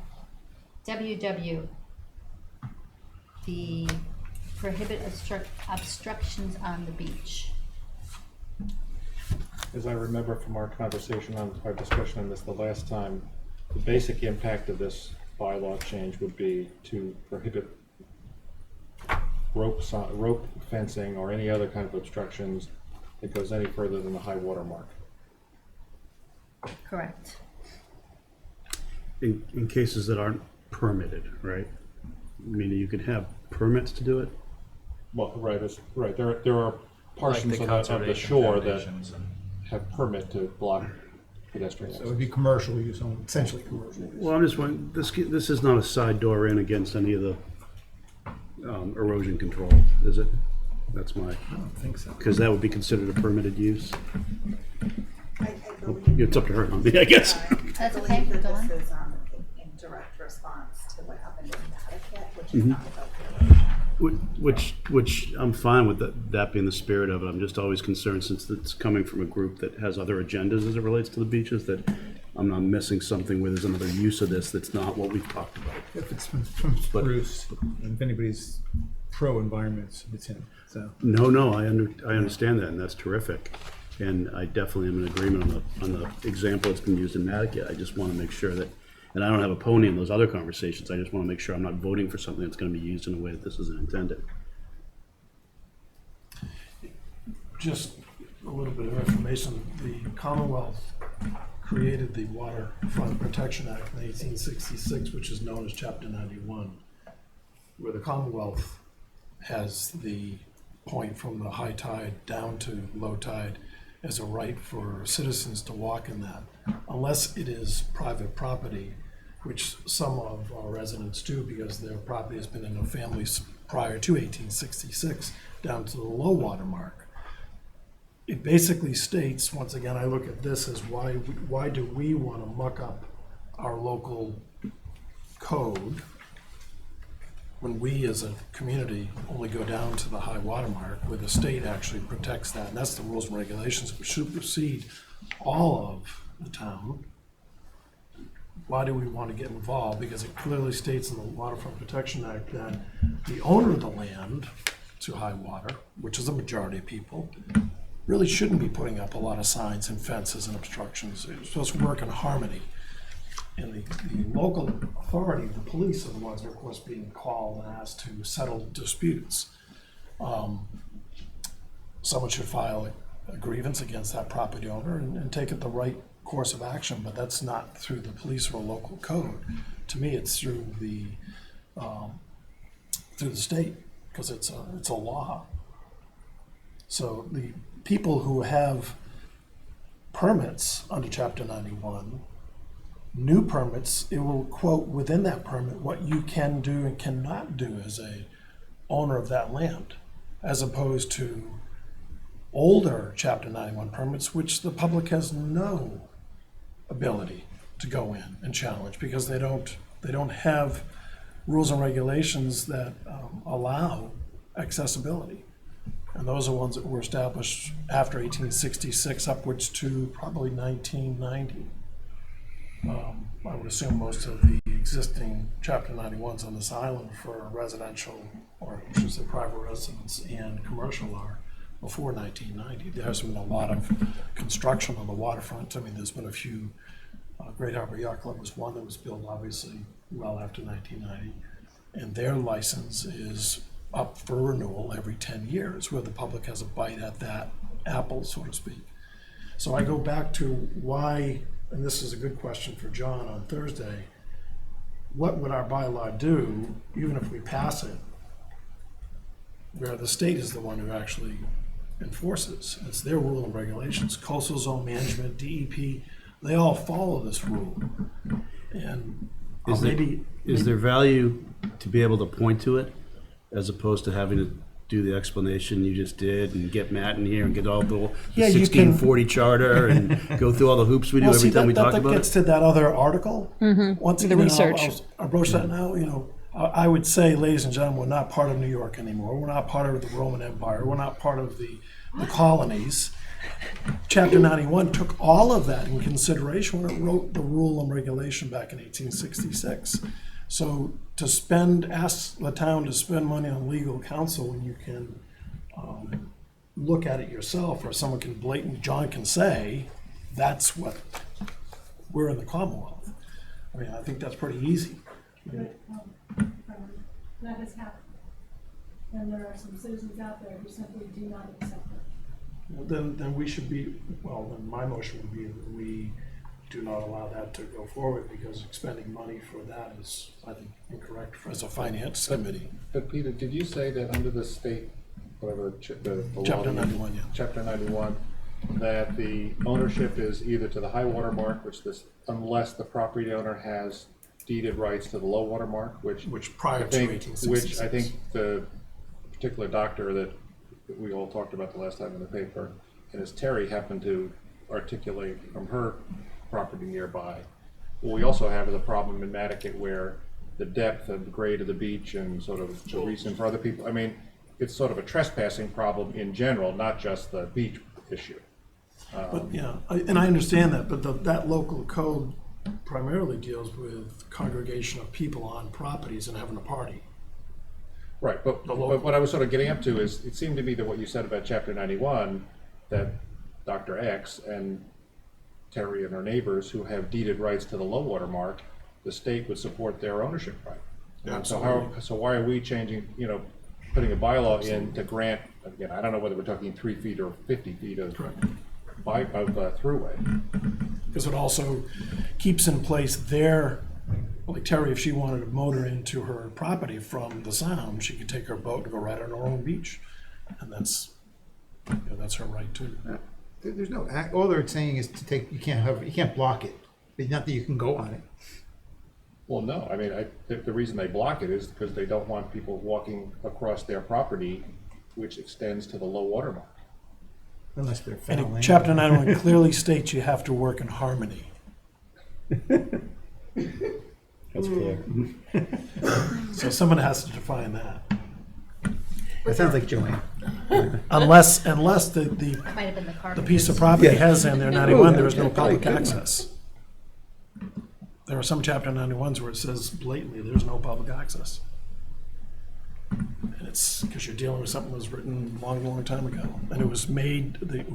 WW. The prohibit obstructions on the beach. As I remember from our conversation our discussion on this the last time, the basic impact of this bylaw change would be to prohibit rope fencing or any other kind of obstructions that goes any further than the high water mark. Correct. In cases that aren't permitted, right? Meaning you could have permits to do it? Well, right, there are portions of the shore that have permit to block pedestrian So it access. would be commercial use, essentially commercial use. Well, I'm just wondering, this is not a side door in against any of the erosion control, is it? That's my, I don't think so. because that would be considered a permitted use. I believe. It's up to her, not me, I guess. That's I okay, believe that Dawn? this is, in direct response to what happened in Nantucket, which Mm-hmm. is not about the Which I'm fine with that being the spirit of it. I'm just always concerned, since it's coming from a group that has other agendas as it relates to the beaches, that I'm not missing something where there's another use of this that's not what we've talked about. If it's from Spruce, and if anybody's pro-environment, it's him, so. No, I understand that, and that's terrific. And I definitely am in agreement on the example that's been used in Nantucket. I just want to make sure that, and I don't have a pony in those other conversations, I just want to make sure I'm not voting for something that's going to be used in a way that this isn't intended. Just a little bit of information, the Commonwealth created the Waterfront Protection Act in 1866, which is known as Chapter 91, where the Commonwealth has the point from the high tide down to low tide as a right for citizens to walk in that, unless it is private property, which some of our residents do because their property has been in their families prior to 1866 down to the low water mark. It basically states, once again, I look at this as why do we want to muck up our local code when we as a community only go down to the high water mark, where the state actually protects that, and that's the rules and regulations which supersede all of the town. Why do we want to get involved? Because it clearly states in the Waterfront Protection Act that the owner of the land to high water, which is a majority of people, really shouldn't be putting up a lot of signs and fences and obstructions. It's supposed to work in harmony. And the local authority, the police, are the ones that are, of course, being called and asked to settle disputes. Someone should file a grievance against that property owner and take it the right course of action, but that's not through the police or a local code. To me, it's through the state, because it's a law. So the people who have permits under Chapter 91, new permits, it will quote within that permit what you can do and cannot do as a owner of that land, as opposed to older Chapter 91 permits, which the public has no ability to go in and challenge because they don't have rules and regulations that allow accessibility. And those are ones that were established after 1866 upwards to probably 1990. I would assume most of the existing Chapter 91s on this island for residential, or I should say private residence and commercial, are before 1990. There has been a lot of construction on the waterfront. I mean, there's been a few. Great Harbor Yacht Club was one that was built obviously well after 1990, and their license is up for renewal every 10 years, where the public has a bite at that apple, so to speak. So I go back to why, and this is a good question for John on Thursday, what would our bylaw do, even if we pass it, where the state is the one who actually enforces? It's their rule and regulations. Coastal Zone Management, DEP, they all follow this rule. And Is there value to be able to point to it, as opposed to having to do the explanation you just did and get Matt in here and get all the Yeah, you can- 1640 charter and go through all the hoops we do every time we talk that about gets it? to that other article. Once The again, research. I'll broach that now. I would say, ladies and gentlemen, we're not part of New York anymore. We're not part of the Roman Empire. We're not part of the colonies. Chapter 91 took all of that in consideration when it wrote the rule and regulation back in 1866. So ask the town to spend money on legal counsel when you can look at it yourself, or someone can John can say, that's what, we're in the Commonwealth. I mean, I think that's pretty easy. But, that has happened. And there are some citizens out there who simply do not accept it. Well, then we should be, then my motion would be that we do not allow that to go forward, because expending money for that is, I think, incorrect as a finance committee. But Peter, did you say that under the state, whatever, the law? Chapter 91, yeah. Chapter 91, that the ownership is either to the high water mark, unless the property owner has deeded rights to the low water mark, which prior I to think, 1866. which I think the particular doctor that we all talked about the last time in the paper, and as Terry happened to articulate from her property nearby. What we also have is a problem in Nantucket where the depth and grade of the beach and sort of the reason for other people, I mean, it's sort of a trespassing problem in general, not just the beach issue. But, yeah, and I understand that, but that local code primarily deals with congregation of people on properties and having a party. Right, but what I was sort of getting up to is, it seemed to me that what you said about chapter 91, that Dr. X and Terry and her neighbors who have deeded rights to the low water mark, the state would support their ownership right. And so why are we changing, putting a bylaw in to grant, again, I don't know whether we're talking 3 feet or 50 feet of throughway. Because it also keeps in place their, like Terry, if she wanted to motor into her property from the sound, she could take her boat and go right on her own beach. And that's her right too. There's no, all they're saying is to take, you can't block it, but not that you can go on it. Well, no, I mean, the reason they block it is because they don't want people walking across their property, which extends to the low water mark. Unless they're foul And land. chapter 91 clearly states you have to work in harmony. That's clear. So someone has to define that. That sounds like Joanne. Unless the Might have been the carpet. piece of property Yeah. has in there 91, there is no Probably public good one. access. There are some chapter 91s where it says blatantly there's no public access. And it's because you're dealing with something that was written a long, long time ago. And it was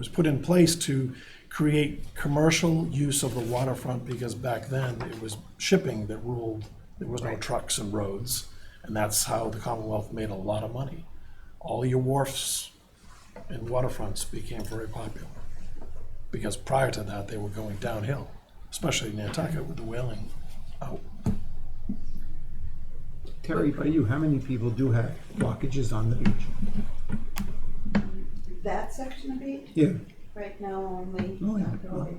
put in place to create commercial use of the waterfront because back then it was shipping that ruled. There was no trucks and roads. And that's how the Commonwealth made a lot of money. All your wharfs and waterfronts became very popular. Because prior to that, they were going downhill, especially in Nantucket with the whaling out. Terry, by you, how many people do have blockages on the beach? That section of beach, Yeah. right now only, Oh, yeah. not really.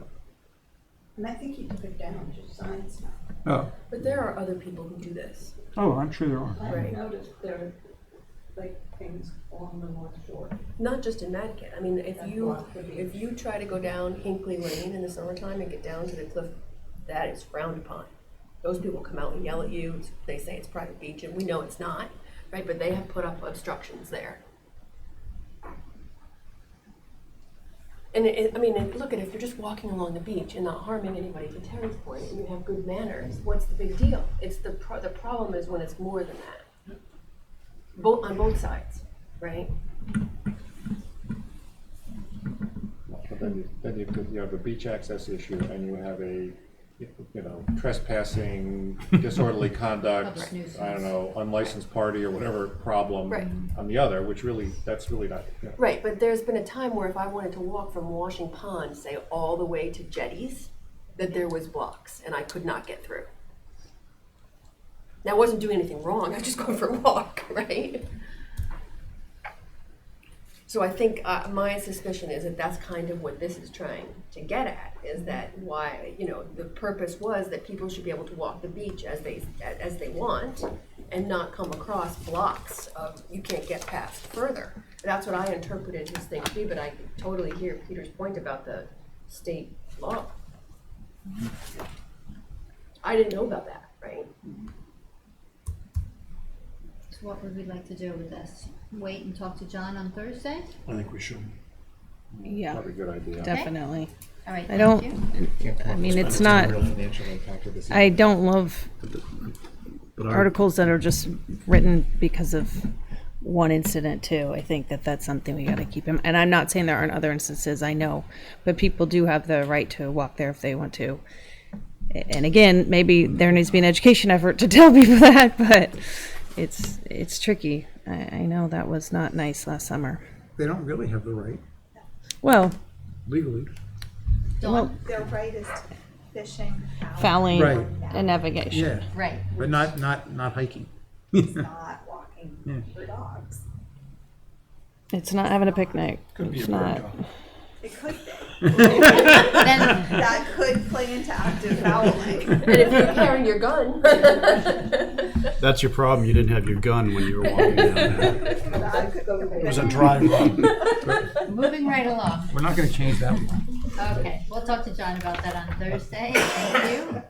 And I think he took it down, just signs now. Oh, But there are other people who do this. oh, I'm sure there are. I've noticed there are like things along the North Shore. Not just in Nantucket. I mean, if That you block the beach. try to go down Hinkley Lane in the summertime and get down to the cliff, that is frowned upon. Those people come out and yell at you. They say it's private beach, and we know it's not, right? But they have put up obstructions there. And look at it, if you're just walking along the beach and not harming anybody, to Terry's point, and you have good manners, what's the big deal? It's the problem is when it's more than that. On both sides, right? But then you have a beach access issue and you have a, trespassing, disorderly conduct, Public nuisance. I don't know, unlicensed party or whatever problem Right. on the other, which really, that's really not, Right, but there's been a time where if I wanted to walk from Washing Pond, say, all the way to Jetties, that there was blocks and I could not get through. Now, I wasn't doing anything wrong, I was just going for a walk, right? So I think my suspicion is that that's kind of what this is trying to get at, is that why, the purpose was that people should be able to walk the beach as they want and not come across blocks of, you can't get past further. That's what I interpreted his thing to be, but I totally hear Peter's point about the state law. I didn't know about that, right? So what would we like to do with this? Wait and talk to John on Thursday? I think we should. Yeah, probably a good idea. definitely. All right, I thank don't, you. I mean, it's not, Financial impact of this. I don't love But our, articles that are just written because of one incident too. I think that that's something we gotta keep in, and I'm not saying there aren't other instances, I know, but people do have the right to walk there if they want to. And again, maybe there needs to be an education effort to tell people that, but it's tricky. I know that was not nice last summer. They don't really have the right Well, legally. Dawn? Their right is fishing, fouling Right. and navigation. Yeah, Right. but not hiking. not walking for dogs. It's not having a picnic. Could be It's a bird not. dog. It could be. Then, That could play into active fouling. And if you're carrying your gun. That's your problem. You didn't have your gun when you were walking down there. It was a dry run. Moving right along. We're not gonna change that one. Okay, we'll talk to John about that on Thursday. Thank you.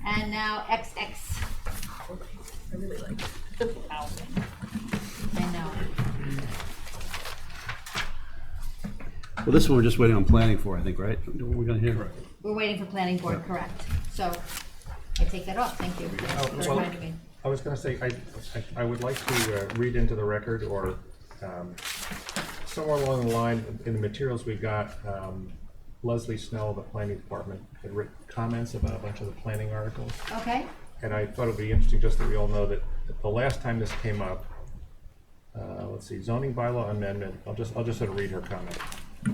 And now XX. I really like it. I know. Well, this one we're just waiting on planning for, I think, right? We're gonna hear. We're waiting for planning board, correct. So I take that off. Thank you for well, reminding me. I was gonna say, I would like to read into the record, or somewhere along the line, in the materials we got, Leslie Snell of the planning department had written comments about a bunch of the planning articles. Okay, And I thought it'd be interesting just that we all know that the last time this came up, let's see, zoning bylaw amendment, I'll just sort of read her comment.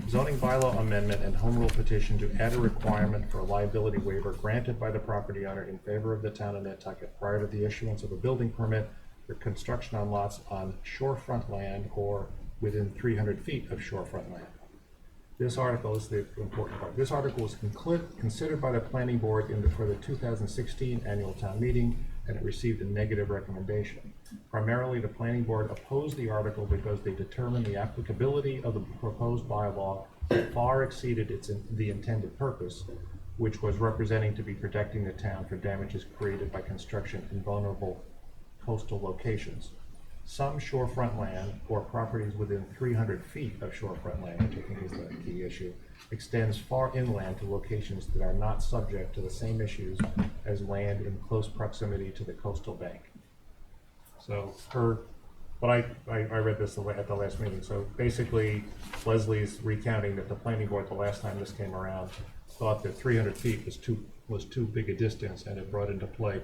Zoning bylaw amendment and home rule petition to add a requirement for a liability waiver granted by the property owner in favor of the town of Nantucket prior to the issuance of a building permit for construction on lots on shorefront land or within 300 feet of shorefront land. This article is the important part. This article was considered by the planning board for the 2016 annual town meeting, and it received a negative recommendation. Primarily, the planning board opposed the article because they determined the applicability of the proposed bylaw far exceeded the intended purpose, which was representing to be protecting the town for damages created by construction in vulnerable coastal locations. Some shorefront land, or properties within 300 feet of shorefront land, which I think is the key issue, extends far inland to locations that are not subject to the same issues as land in close proximity to the coastal bank. So I read this at the last meeting. So basically, Leslie's recounting that the planning board, the last time this came around, thought that 300 feet was too big a distance, and it brought into play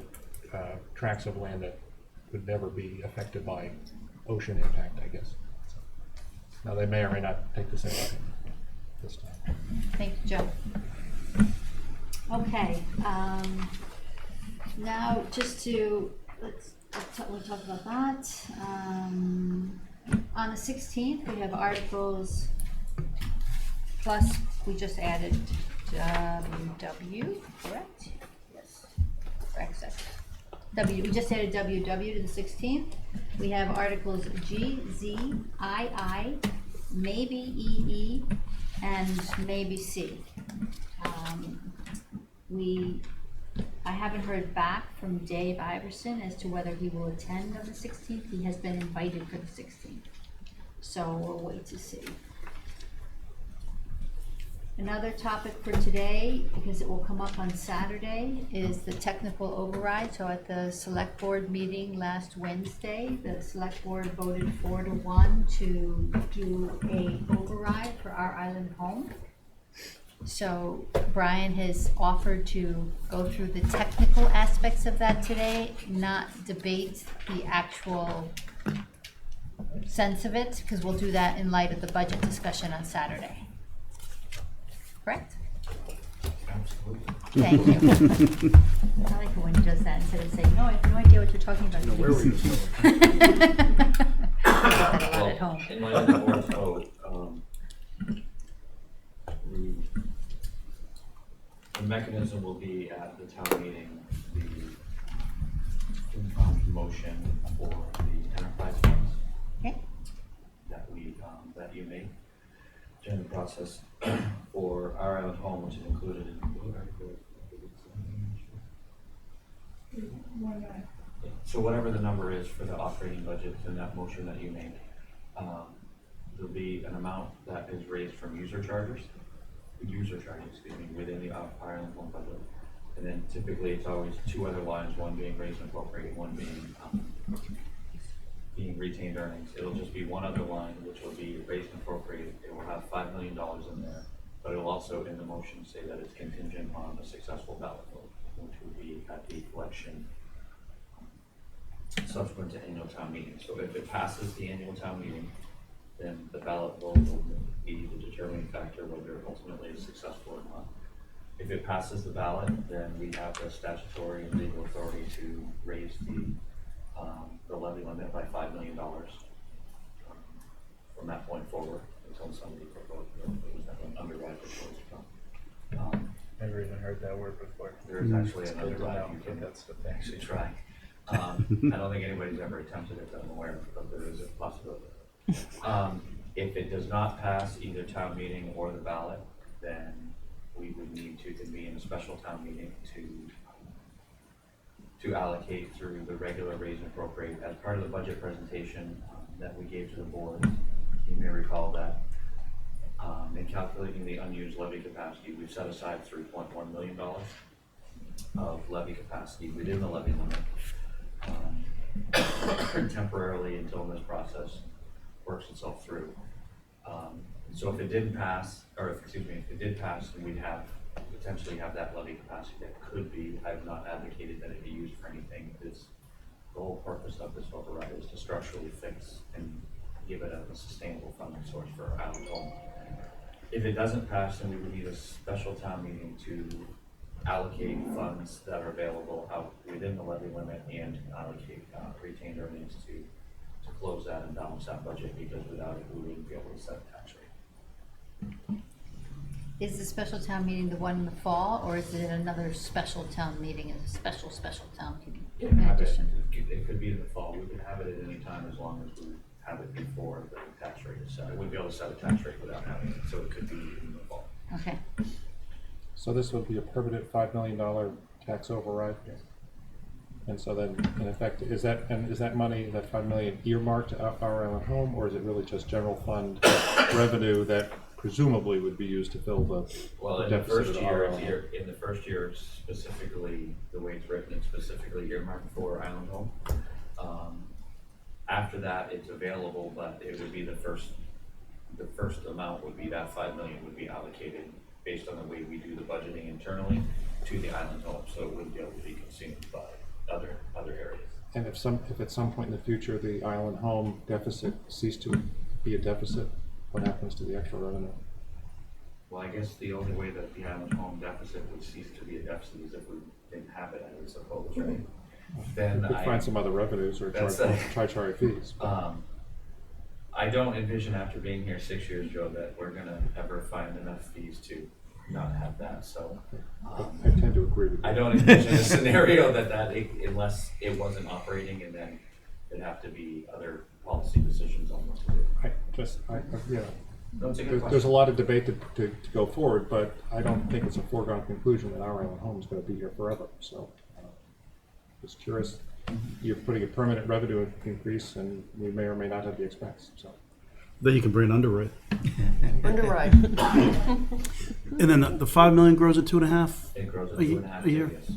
tracts of land that would never be affected by ocean impact, I guess. So, now they may or may not take the same this time. thank you, Joe. Okay, now just to, we'll talk about that. On the 16th, we have articles, plus we just added WW, correct? Yes, for XX. We just added WW to the 16th. We have articles G, Z, II, maybe EE, and maybe C. I haven't heard back from Dave Iverson as to whether he will attend on the 16th. He has been invited for the 16th. So we'll wait to see. Another topic for today, because it will come up on Saturday, is the technical override. So at the select board meeting last Wednesday, the select board voted 4-1 to do a override for our island home. So Brian has offered to go through the technical aspects of that today, not debate the actual sense of it, because we'll do that in light of the budget discussion on Saturday. Correct? Absolutely. Thank you. I like it when he does that instead of saying, no, I have no idea what you're talking about. Where were you? I get that a lot at home. In line with the board's vote, the mechanism will be at the town meeting, the motion for the enterprise funds Okay. that you made during the process for our island home, which is included in so whatever the number is for the operating budget in that motion that you made, there'll be an amount that is raised from user charges, within the Ireland home budget. And then typically it's always two other lines, one being raised and appropriated, one being retained earnings. It'll just be one other line, which will be raised and appropriated. It will have $5 million in there, but it'll also in the motion say that it's contingent on a successful ballot vote, which will be at the election subsequent to annual town meeting. So if it passes the annual town meeting, then the ballot vote will be the determining factor whether it ultimately is successful or not. If it passes the ballot, then we have the statutory and legal authority to raise the levy limit by $5 million from that point forward until somebody proposes underwrite proposed. I agree with heard that word before. There's actually It's another good to know route you that can that's what they actually try. I don't think anybody's ever attempted it that I'm aware of, but there is a possibility. If it does not pass either town meeting or the ballot, then we would need to convene a special town meeting to allocate through the regular raise and appropriate. As part of the budget presentation that we gave to the board, you may recall that in calculating the unused levy capacity, we've set aside $3.1 million of levy capacity within the levy limit temporarily until this process works itself through. So if it didn't pass, or if it did pass, then we'd potentially have that levy capacity that could be. I have not advocated that it be used for anything. The whole purpose of this override is to structurally fix and give it a sustainable funding source for our island home. If it doesn't pass, then we would need a special town meeting to allocate funds that are available out within the levy limit and allocate retained earnings to close that and balance that budget, because without it, we wouldn't be able to set a tax rate. Is the special town meeting the one in the fall, or is it another special town meeting, a special town meeting in addition? It could be in the fall. We could have it at any time as long as we have it before the tax rate is set. I wouldn't be able to set a tax rate without having it, so it could be in the fall. Okay, So this would be a permanent $5 million tax override? Yes. And so then, in effect, is that money, that $5 million, earmarked to our island home, or is it really just general fund revenue that presumably would be used to fill the Well, in deficit the of our first island year, in the first year, specifically, the way it's written, it's specifically earmarked for island home. After that, it's available, but it would be the first amount would be that $5 million would be allocated based on the way we do the budgeting internally to the island home, so it wouldn't be able to be consumed by other areas. And if at some point in the future, the island home deficit ceased to be a deficit, what happens to the extra revenue? Well, I guess the only way that the island home deficit would cease to be a deficit is if we didn't have it, I would suppose, right? Then We could find some other revenues or charge higher fees. I don't envision after being here 6 years, Joe, that we're gonna ever find enough fees to not have that, so. I tend to agree with you. I don't envision a scenario unless it wasn't operating, and then there'd have to be other policy decisions on what to do. That's a good There's a question. lot of debate to go forward, but I don't think it's a foregone conclusion that our island home is gonna be here forever, so. Just curious, you're putting a permanent revenue increase, and we may or may not have the expense, so. Then you can bring an underwrite. Underwrite. And then the 5 million grows at 2.5. It grows at A ye- 2.5 a year? yes.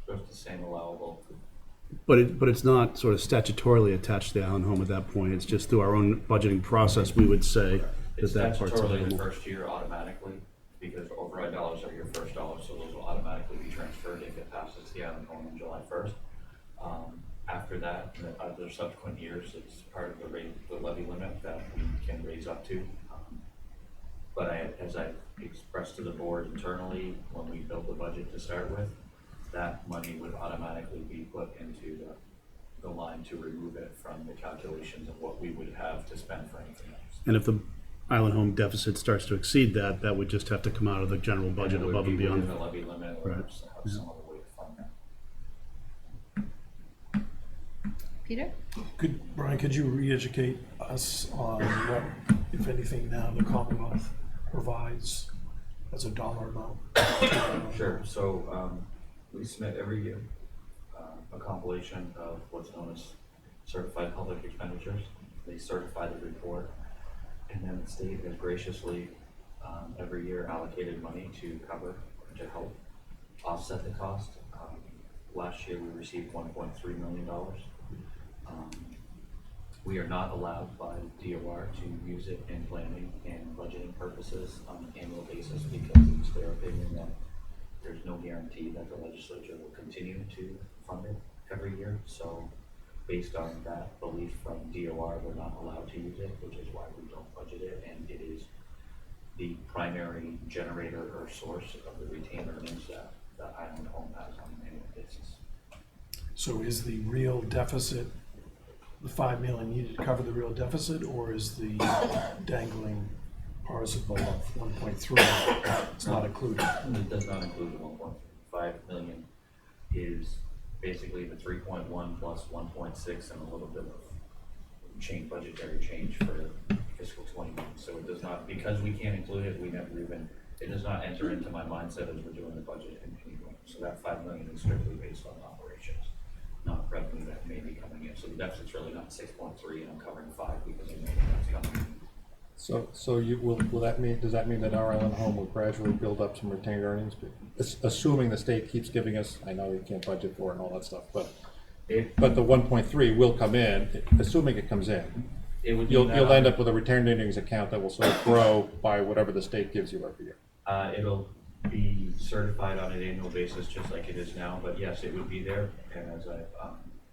Grows the same allowable. But it's not sort of statutorily attached to the island home at that point. It's just through our own budgeting process, we would say It's that part's statutorily the available. first year automatically, because override dollars are your first dollars, so those will automatically be transferred if it passes the island home on July 1st. After that, in the other subsequent years, it's part of the levy limit that we can raise up to. But as I expressed to the board internally, when we built the budget to start with, that money would automatically be put into the line to remove it from the calculations of what we would have to spend for anything else. And if the island home deficit starts to exceed that, that would just have to come out of the general budget And it would above and be beyond. within the levy limit, or Right. have some other way to fund that. Peter? Brian, could you re-educate us on what, if anything, now the Commonwealth provides as a dollar amount? Sure, so we submit every year a compilation of what's known as certified public expenditures. They certify the report, and then the state has graciously every year allocated money to help offset the cost. Last year we received $1.3 million. We are not allowed by DOR to use it in planning and budgeting purposes on an annual basis, because it's their opinion that there's no guarantee that the legislature will continue to fund it every year. So based on that belief from DOR, we're not allowed to use it, which is why we don't budget it, and it is the primary generator or source of the retained earnings that the island home has on an annual basis. So is the real deficit, the 5 million needed to cover the real deficit, or is the dangling participle of 1.3, it's not included. It does not include the 1.5 million, is basically the 3.1 plus 1.6 and a little bit of budgetary change for fiscal 21. So it does not, because we can't include it, we never even, it does not enter into my mindset as we're doing the budget in any way. So that 5 million is strictly based on operations, not revenue that may be coming in. So the deficit's really not 6.3 and I'm covering 5 because I know that's coming in. So you, will that mean, does that mean that our island home will gradually build up some retained earnings? Assuming the state keeps giving us, I know you can't budget for it and all that stuff, but the 1.3 will come in, assuming it comes in. You'll end up with a retained earnings account that will sort of grow by whatever the state gives you every year. It'll be certified on an annual basis, just like it is now, but yes, it would be there, and as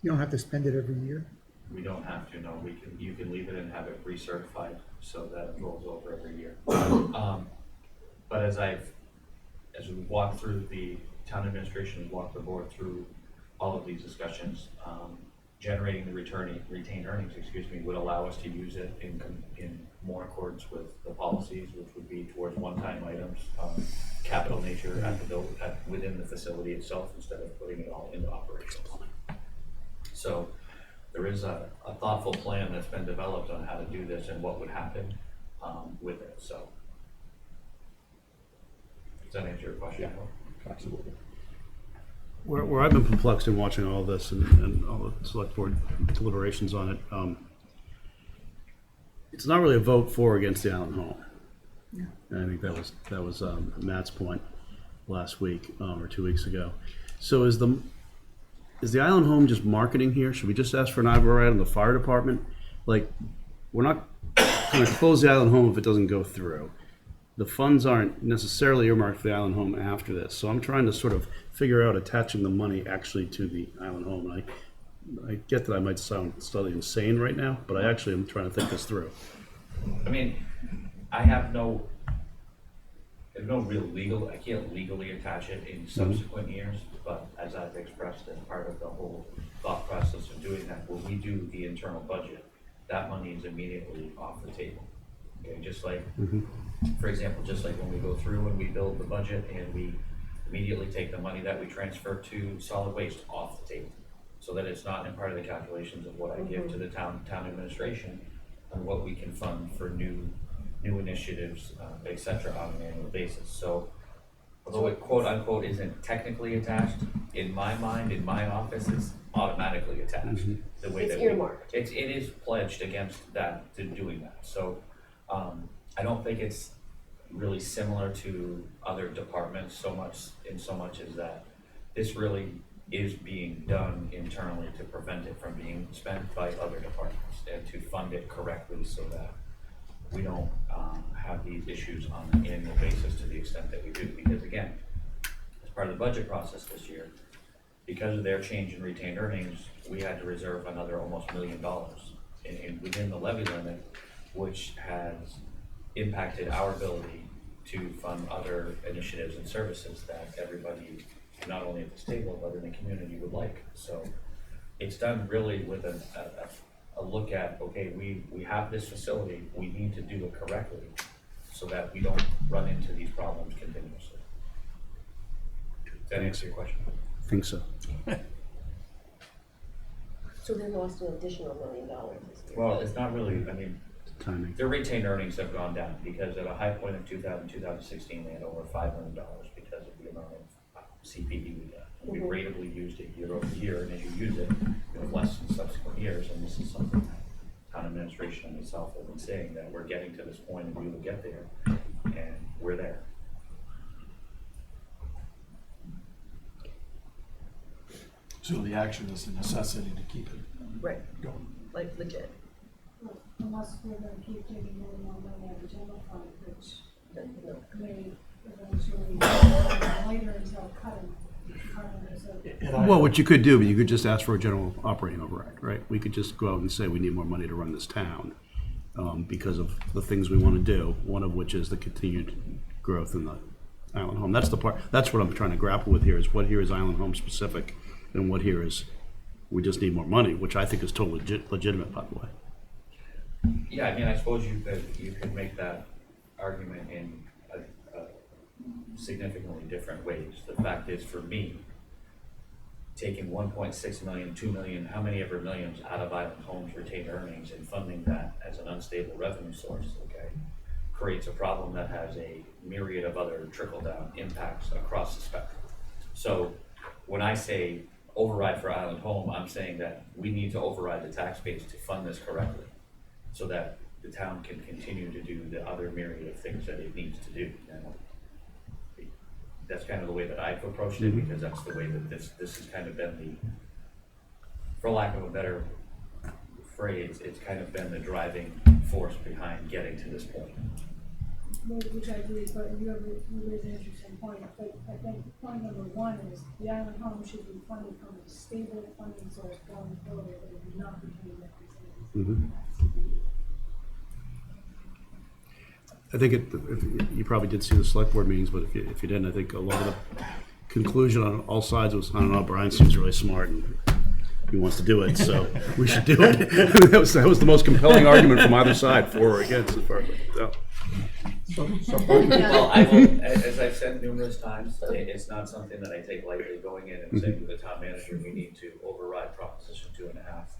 You don't have to spend it every year. we don't have to, no, you can leave it and have it recertified, so that it rolls over every year. But as we walk through, the town administration has walked the board through all of these discussions, generating the retained earnings, would allow us to use it in more accordance with the policies, which would be towards one-time items, capital nature within the facility itself, instead of putting it all into operations. So there is a thoughtful plan that's been developed on how to do this and what would happen with it. So does that answer your question? Yeah, absolutely. Where I've been perplexed in watching all this and all the select board deliberations on it, it's not really a vote for or against the island home. Yeah. And I think that was Matt's point last week or 2 weeks ago. So is the island home just marketing here? Should we just ask for an override on the fire department? Like, we're not going to close the island home if it doesn't go through. The funds aren't necessarily earmarked for the island home after this. So I'm trying to sort of figure out attaching the money actually to the island home. And I get that I might sound slightly insane right now, but I actually am trying to think this through. I mean, I have no real I can't legally attach it in subsequent years, but as I've expressed as part of the whole thought process of doing that, when we do the internal budget, that money is immediately off the table. Okay, just like, for example, just like when we go through and we build the budget and we immediately take the money that we transfer to solid waste off the table, so that it's not in part of the calculations of what I give to the town administration on what we can fund for new initiatives, et cetera, on an annual basis. So although it quote unquote isn't technically attached, in my mind, in my office, it's automatically attached. The way It's that earmarked. it is pledged against that, to doing that. So I don't think it's really similar to other departments so much as that this really is being done internally to prevent it from being spent by other departments and to fund it correctly so that we don't have these issues on an annual basis to the extent that we do. Because again, as part of the budget process this year, because of their change in retained earnings, we had to reserve another almost $1 million within the levy limit, which has impacted our ability to fund other initiatives and services that everybody, not only at this table, but in the community would like. So it's done really with a look at, okay, we have this facility, we need to do it correctly so that we don't run into these problems continuously. Does that answer your question? I think so. So they lost an additional $1 million this year. Well, it's not really, I mean, Timing. their retained earnings have gone down because at a high point of 2016, they had over $5 million because of the amount of CPE we got. We ratably used it year over year, and as you use it, you have less in subsequent years, and this is something that town administration and itself have been saying, that we're getting to this point and we will get there, and we're there. So the action is a necessity to keep it Right, going. like legit. Unless we're gonna keep taking more and more money out of the general fund, which No. may eventually later until cutting. And I- Well, what you could do, but you could just ask for a general operating override, right? We could just go out and say we need more money to run this town because of the things we want to do, one of which is the continued growth in the island home. That's the part, that's what I'm trying to grapple with here, is what here is island home specific and what here is we just need more money, which I think is totally legitimate, by the way. Yeah, I mean, I suppose you could make that argument in a significantly different ways. The fact is, for me, taking 1.6 million, 2 million, how many ever millions out of Island Homes retained earnings and funding that as an unstable revenue source, okay, creates a problem that has a myriad of other trickle-down impacts across the spectrum. So when I say override for Island Home, I'm saying that we need to override the tax base to fund this correctly so that the town can continue to do the other myriad of things that it needs to do. And that's kind of the way that I've approached it, because that's the way that this has kind of been the, for lack of a better phrase, it's kind of been the driving force behind getting to this point. Which I agree, but you raise an interesting point. But I think point number one is the Island Home should be funded from a stable funding source going forward, but it would not be paid every I think you probably did see the select board meetings, but if you didn't, I think a lot of the conclusion on all sides was, I don't know, Brian seems really smart and he wants to do it, so we should do it. that was the most compelling argument from either side, for or against, as far as I can tell. Well, I will, as I've said numerous times, it's not something that I take lightly, going in and saying to the town manager, we need to override Proposition 2.5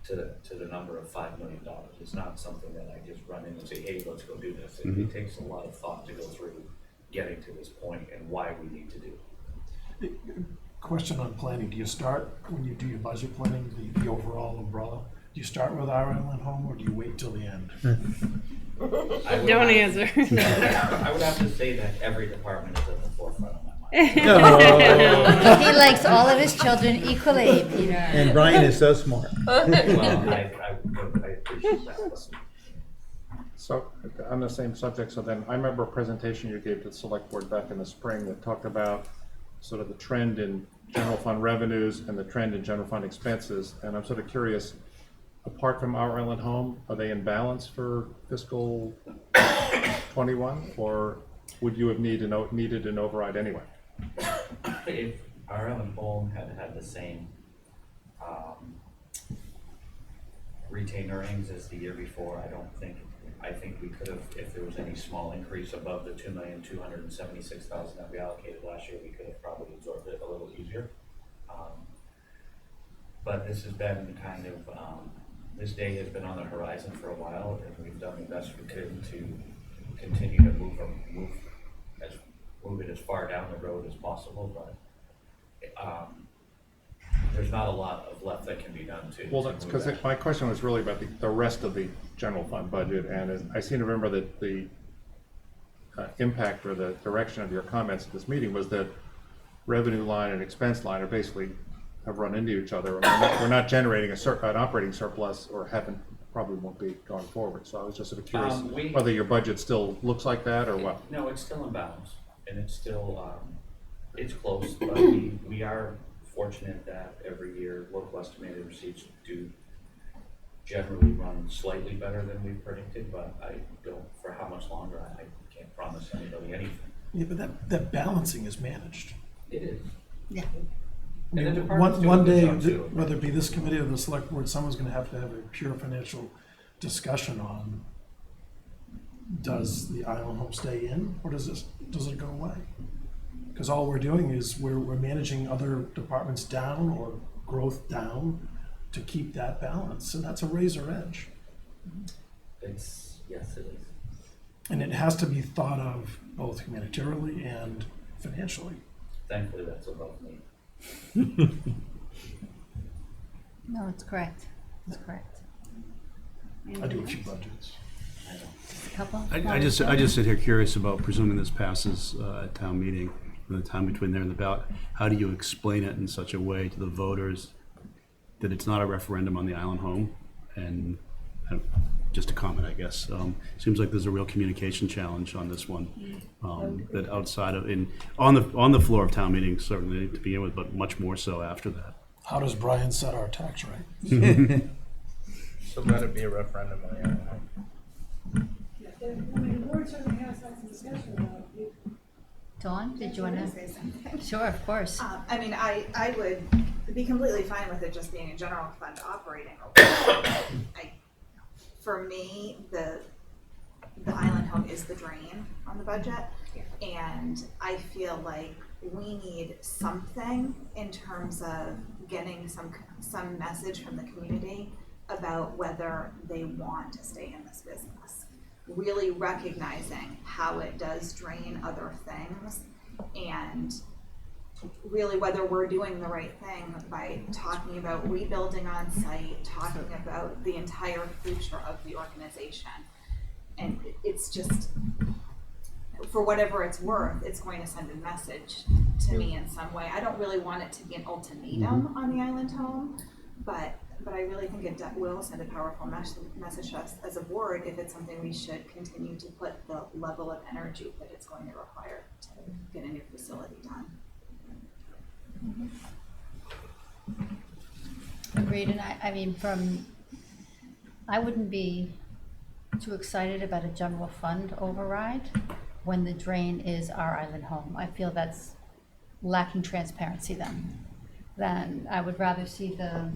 to the number of $5 million. It's not something that I just run in and say, hey, let's go do this. It takes a lot of thought to go through getting to this point and why we need to do it. Question on planning, do you start, when you do your budget planning, the overall umbrella, do you start with our Island Home or do you wait till the end? Don't answer. I would have to say that every department is at the forefront of my mind. He likes all of his children equally, Peter. And Brian is so smart. Well, I appreciate that. So, on the same subject, so then, I remember a presentation you gave to the select board back in the spring that talked about sort of the trend in general fund revenues and the trend in general fund expenses, and I'm sort of curious, apart from our Island Home, are they in balance for fiscal 21, or would you have needed an override anyway? If our Island Home had the same retained earnings as the year before, I think we could have, if there was any small increase above the $2,276,000 that we allocated last year, we could have probably absorbed it a little easier. But this has been kind of, this day has been on the horizon for a while, and we've done the best we could to continue to move it as far down the road as possible, but there's not a lot of left that can be done to. Well, that's because my question was really about the rest of the general fund budget, and I seem to remember that the impact or the direction of your comments at this meeting was that revenue line and expense line are basically have run into each other. We're not generating an operating surplus, or probably won't be going forward. So I was just sort of curious whether your budget still looks like that or what. No, it's still in balance, and it's still it's close, but we are fortunate that every year local estimated receipts do generally run slightly better than we predicted, but I don't, for how much longer, I can't promise anybody anything. Yeah, but that balancing is managed. It is. Yeah. I mean, And the department's doing one a good day, job, too. whether it be this committee or the select board, someone's gonna have a pure financial discussion on, does the Island Home stay in, or does it go away? Because all we're doing is we're managing other departments down or growth down to keep that balance, and that's a razor edge. Yes, it is. And it has to be thought of both humanitarily and financially. Thankfully, that's above me. No, it's correct. It's correct. I do a few budgets. I know. A couple? I just sit here curious about, presuming this passes at town meeting, in the time between there and the ballot, how do you explain it in such a way to the voters that it's not a referendum on the Island Home? And just a comment, I guess. Seems like there's a real communication challenge on this one. That outside of, on the floor of town meeting, certainly to begin with, but much more so after that. How does Brian set our tax rate? So let it be a referendum on the Island Home. Yeah, I mean, the board certainly has had some discussion about it. Dawn, did you want to say something? Sure, of course. I mean, I would be completely fine with it just being a general fund operating. For me, the island home is the drain on the budget. And I feel like we need something in terms of getting some message from the community about whether they want to stay in this business. Really recognizing how it does drain other things, and really whether we're doing the right thing by talking about rebuilding on site, talking about the entire future of the organization. And it's just, for whatever it's worth, it's going to send a message to me in some way. I don't really want it to be an ultimatum on the island home, but I really think it will send a powerful message to us as a board if it's something we should continue to put the level of energy that it's going to require to get a new facility done. Agreed, and I mean, I wouldn't be too excited about a general fund override when the drain is our island home. I feel that's lacking transparency then I would rather see the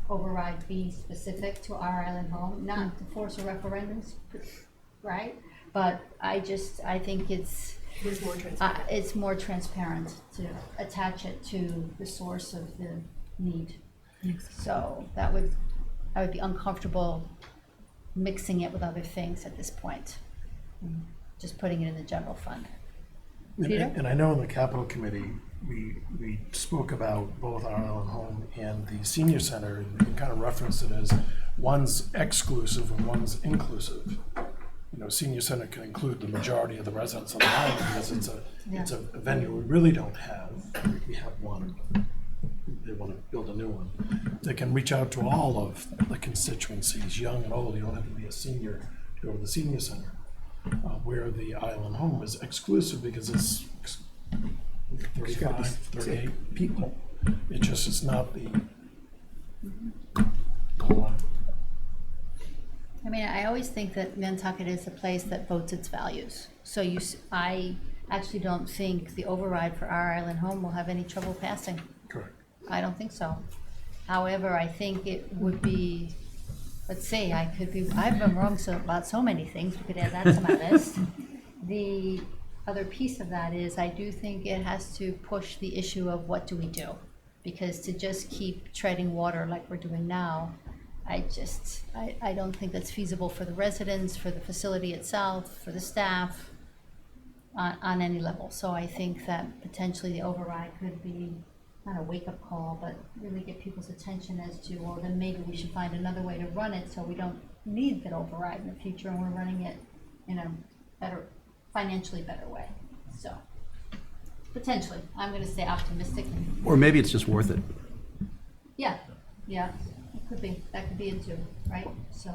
override be specific to our island home, not to force a referendum, right? But I think it's more transparent. it's more transparent to attach it to the source of the need. So I would be uncomfortable mixing it with other things at this point. Just putting it in the general fund. Peter? And I know in the capital committee, we spoke about both our island home and the senior center, and kind of referenced it as one's exclusive and one's inclusive. You know, senior center can include the majority of the residents on the island because it's a venue we really don't have. We have one. They want to build a new one. They can reach out to all of the constituencies, young and old. You don't have to be a senior to go to the senior center. Where the island home is exclusive because it's 35, 38 people. It's not the I mean, I always think that Nantucket is a place that votes its values. So I actually don't think the override for our island home will have any trouble passing. correct. I don't think so. However, I think it would be, let's see, I've been wrong about so many things, we could add that to my list. The other piece of that is I do think it has to push the issue of what do we do? Because to just keep treading water like we're doing now, I don't think that's feasible for the residents, for the facility itself, for the staff, on any level. So I think that potentially the override could be not a wake-up call, but really get people's attention as to, well, then maybe we should find another way to run it so we don't need that override in the future and we're running it in a better, financially better way. So, potentially, I'm gonna stay optimistic. Or maybe it's just worth it. Yeah, it could be, that could be it too, right? So,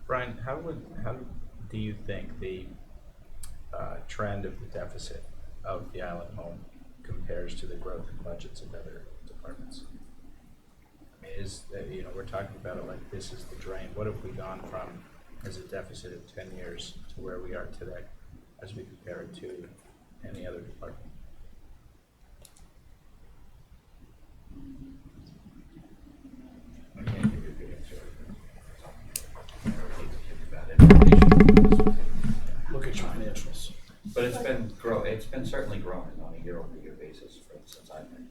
Brian, how do you think the trend of the deficit of the island home compares to the growth in budgets of other departments? I mean, we're talking about it like this is the drain. What have we gone from as a deficit of 10 years to where we are today as we compare it to any other department? I can't give you a good answer. Look at your financials. But it's been certainly growing on a year-over-year basis since I've been.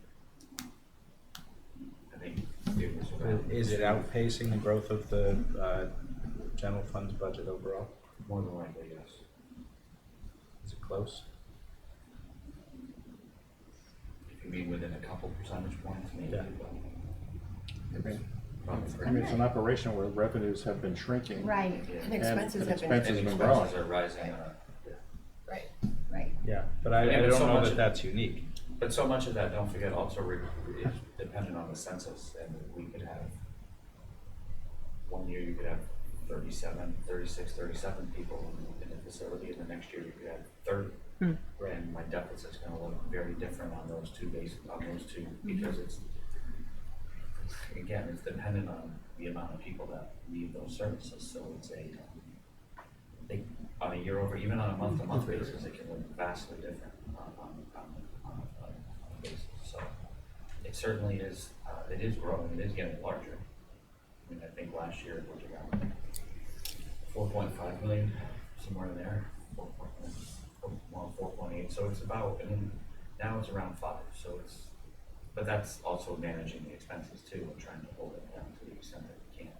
I think it was around. Is it outpacing the growth of the general fund's budget overall? More than likely, yes. Is it close? If you mean within a couple percentage points, maybe. Yeah. But I mean, it's an operation where revenues have been shrinking. right, And expenses have been. expenses And have been growing. expenses are rising. right. Yeah, but I Yeah, but don't so know much that of- that's unique. But so much of that, don't forget, also is dependent on the census, and we could have, one year you could have 36, 37 people in the facility, and the next year you could have 30. And my deficit's gonna look very different on those two because it's, again, it's dependent on the amount of people that need those services, so it's on a even on a month-to-month basis, it can look vastly different on a basis. So it certainly is, it is growing, it is getting larger. I mean, I think last year it was around 4.5 million, somewhere in there, 4.8, so it's about, I mean, now it's around 5, so it's, but that's also managing the expenses too, and trying to hold it down to the extent that we can.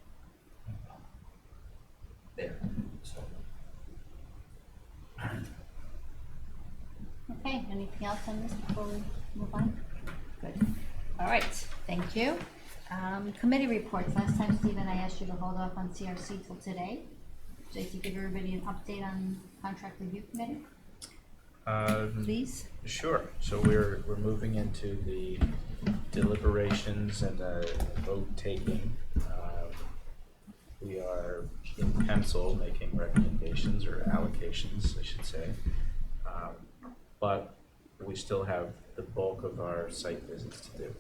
There, so. Okay, anything else on this before we move on? Good. All right, thank you. Committee reports. Last time, Stephen, I asked you to hold off on CRC till today. So if you give everybody an update on contract review committee, please. Sure. So we're moving into the deliberations and the vote taking. We are in pencil making recommendations or allocations, I should say. But we still have the bulk of our site visits to do.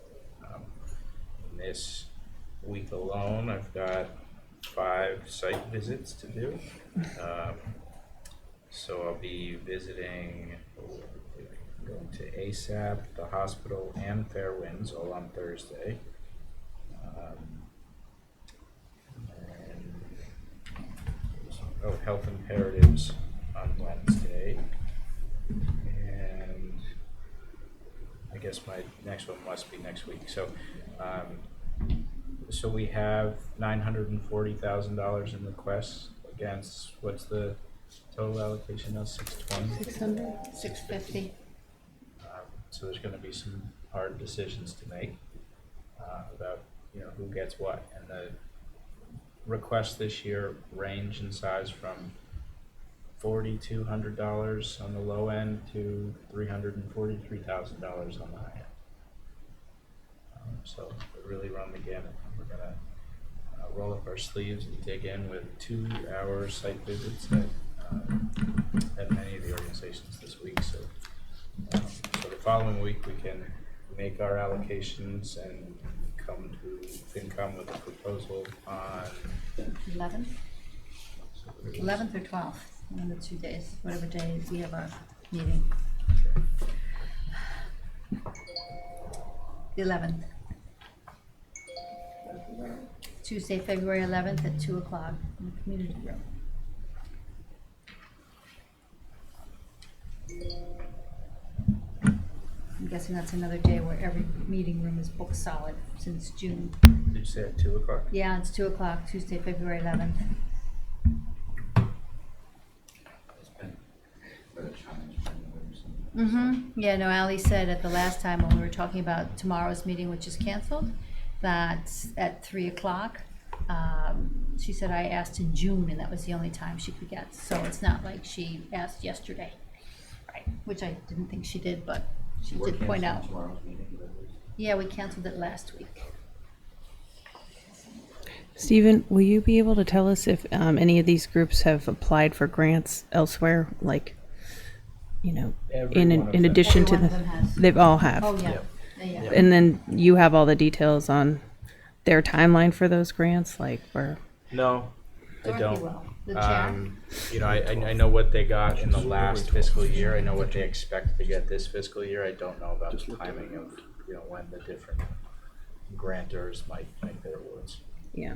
In this week alone, I've got 5 site visits to do. So I'll be visiting, going to ASAP, the hospital, and Fair Winds all on Thursday. Health Imperatives on Wednesday. And I guess my next one must be next week. So so we have $940,000 in requests against, what's the total allocation now, 620? 600. 650. So there's going to be some hard decisions to make about, who gets what. And the requests this year range in size from $4,200 on the low end to $343,000 on the high end. So we really run the gamut. We're going to roll up our sleeves and dig in with 2-hour site visits at many of the organizations this week. So the following week we can make our allocations and come to FinCom with a proposal on 11th? 11th or 12th, one of the 2 days, whatever day we have our meeting. The 11th. Tuesday, February 11th at 2 o'clock in the community room. I'm guessing that's another day where every meeting room is booked solid since June. Did you say at 2 o'clock? Yeah, it's 2 o'clock, Tuesday, February 11th. It's been a challenge finding rooms. Yeah, no, Ally said at the last time when we were talking about tomorrow's meeting, which is canceled, that at 3 o'clock, she said I asked in June and that was the only time she could get. So it's not like she asked yesterday, right? Which I didn't think she did, but she did point out. Yeah, we canceled it last week. Stephen, will you be able to tell us if any of these groups have applied for grants elsewhere? Like, Every in one of in them. addition to Every one of them has. they've all have. Oh, yeah. Yep. Yeah. And then you have all the details on their timeline for those grants, like where. No, I Dorothy don't. will, the chair. I know what they got in the last fiscal year. I know what they expect to get this fiscal year. I don't know about the timing of, when the different grantors might make their awards. Yeah.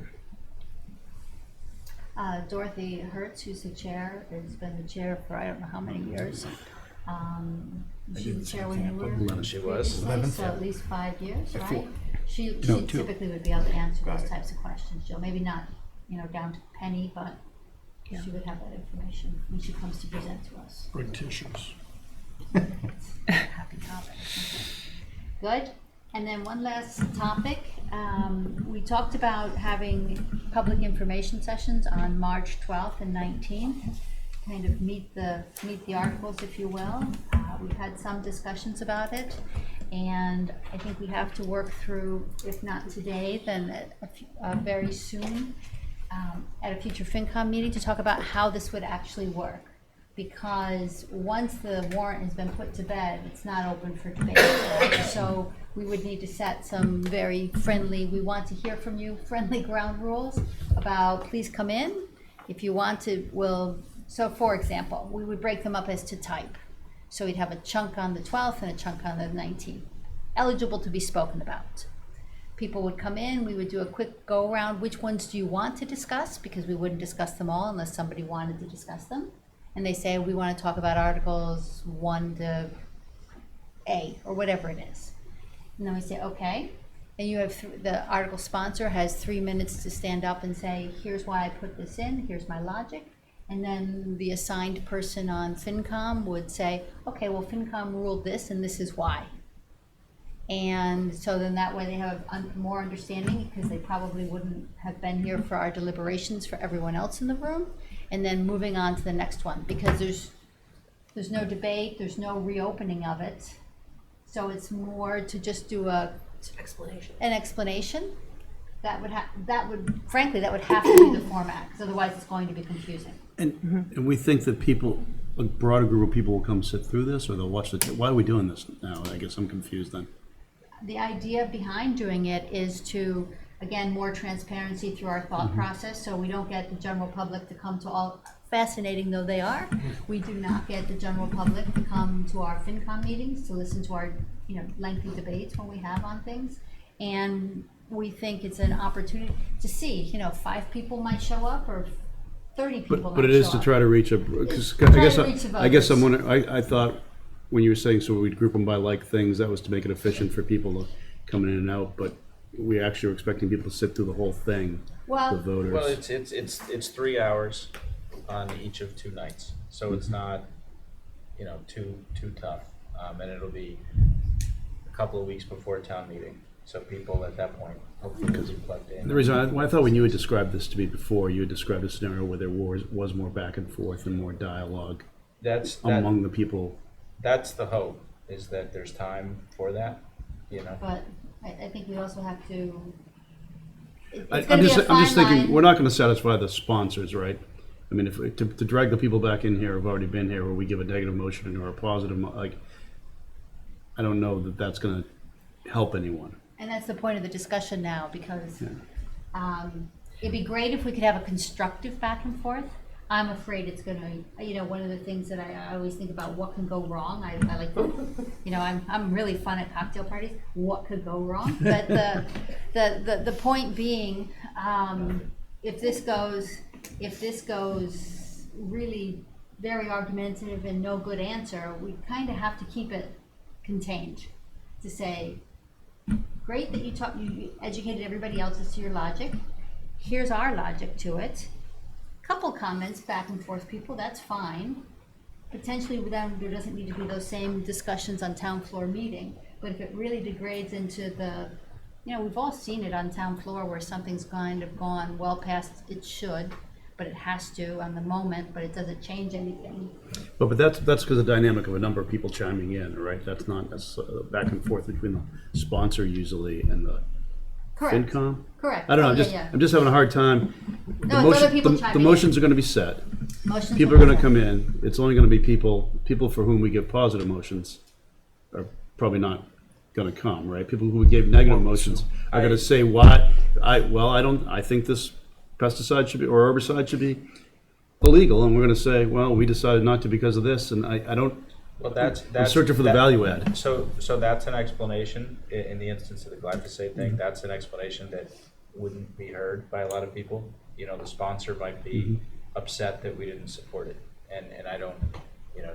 Dorothy Hertz, who's the chair, has been the chair for I don't know how many years. She was the chair when you were. She was. previously, so at least 5 years, right? She typically would be able to answer those types of questions, Jill. Maybe not, down to the penny, but she would have that information when she comes to present to us. Bring tissues. Happy topic. Good. And then one last topic. We talked about having public information sessions on March 12th and 19th, kind of meet the articles, if you will. We've had some discussions about it, and I think we have to work through, if not today, then very soon, at a future FinCom meeting to talk about how this would actually work. Because once the warrant has been put to bed, it's not open for debate. Right? So we would need to set some very friendly, we want to hear from you, friendly ground rules about please come in. If you want to, so for example, we would break them up as to type. So we'd have a chunk on the 12th and a chunk on the 19th, eligible to be spoken about. people would come in, we would do a quick go around, which ones do you want to discuss? Because we wouldn't discuss them all unless somebody wanted to discuss them. And they say, we want to talk about Articles 1 to A, or whatever it is. And then we say, okay. And you have, the article sponsor has 3 minutes to stand up and say, here's why I put this in, here's my logic. And then the assigned person on FinCom would say, okay, well, FinCom ruled this and this is why. And so then that way they have more understanding, because they probably wouldn't have been here for our deliberations for everyone else in the room. And then moving on to the next one, because there's no debate, there's no reopening of it. So it's more to just do an explanation. That would frankly have to be the format, because otherwise it's going to be confusing. And we think that people, a broader group of people will come sit through this, or they'll watch the, why are we doing this now? I guess I'm confused then. The idea behind doing it is to, again, more transparency through our thought process, so we don't get the general public to come to all, fascinating though they are, we do not get the general public to come to our FinCom meetings to listen to our, lengthy debates when we have on things. And we think it's an opportunity to see, 5 people might show up, or 30 people might show up. But it is to try to reach a, because I guess I'm wondering, I thought when you were saying, so we'd group them by like things, that was to make it efficient for people to come in and out, but we actually were expecting people to sit through the whole thing, the voters. Well, it's 3 hours on each of 2 nights, so it's not, too tough. And it'll be a couple of weeks before town meeting, so people at that point hopefully will be plugged in. The reason I thought when you had described this to me before, you had described a scenario where there was more back and forth and more dialogue among the people. That's the hope, is that there's time for that, But I think we also have to, I'm just thinking, we're not going to satisfy the sponsors, right? I mean, if to drag the people back in here who've already been here, or we give a negative motion or a positive, I don't know that that's going to help anyone. And that's the point of the discussion now, because it'd be great if we could have a constructive back and forth. I'm afraid it's gonna, one of the things that I always think about, what can go wrong. I like, I'm really fun at cocktail parties. What could go wrong? But the point being, if this goes really very argumentative and no good answer, we kind of have to keep it contained. To say, great that you educated everybody else as to your logic. Here's our logic to it. Couple comments back and forth, people, that's fine. Potentially then there doesn't need to be those same discussions on town floor meeting, but if it really degrades into the, we've all seen it on town floor where something's kind of gone well past it should, but it has to on the moment, but it doesn't change anything. But that's because of the dynamic of a number of people chiming in, right? That's back and forth between the sponsor usually and the Correct. FinCom? Correct. I don't know, Yeah. I'm just having a hard time. No, it's other people chiming the in. motions are going to be set. Motions People are going to come in. It's only going to be people for whom we give positive motions are probably not going to come, right? People who we gave negative motions are going to say why. I think this pesticide should be, or herbicide should be illegal, and we're going to say, well, we decided not to because of this, and I don't. Well, that's I'm searching for the value add. So that's an explanation in the instance of the glyphosate thing. That's an explanation that wouldn't be heard by a lot of people. The sponsor might be upset that we didn't support it, and I don't,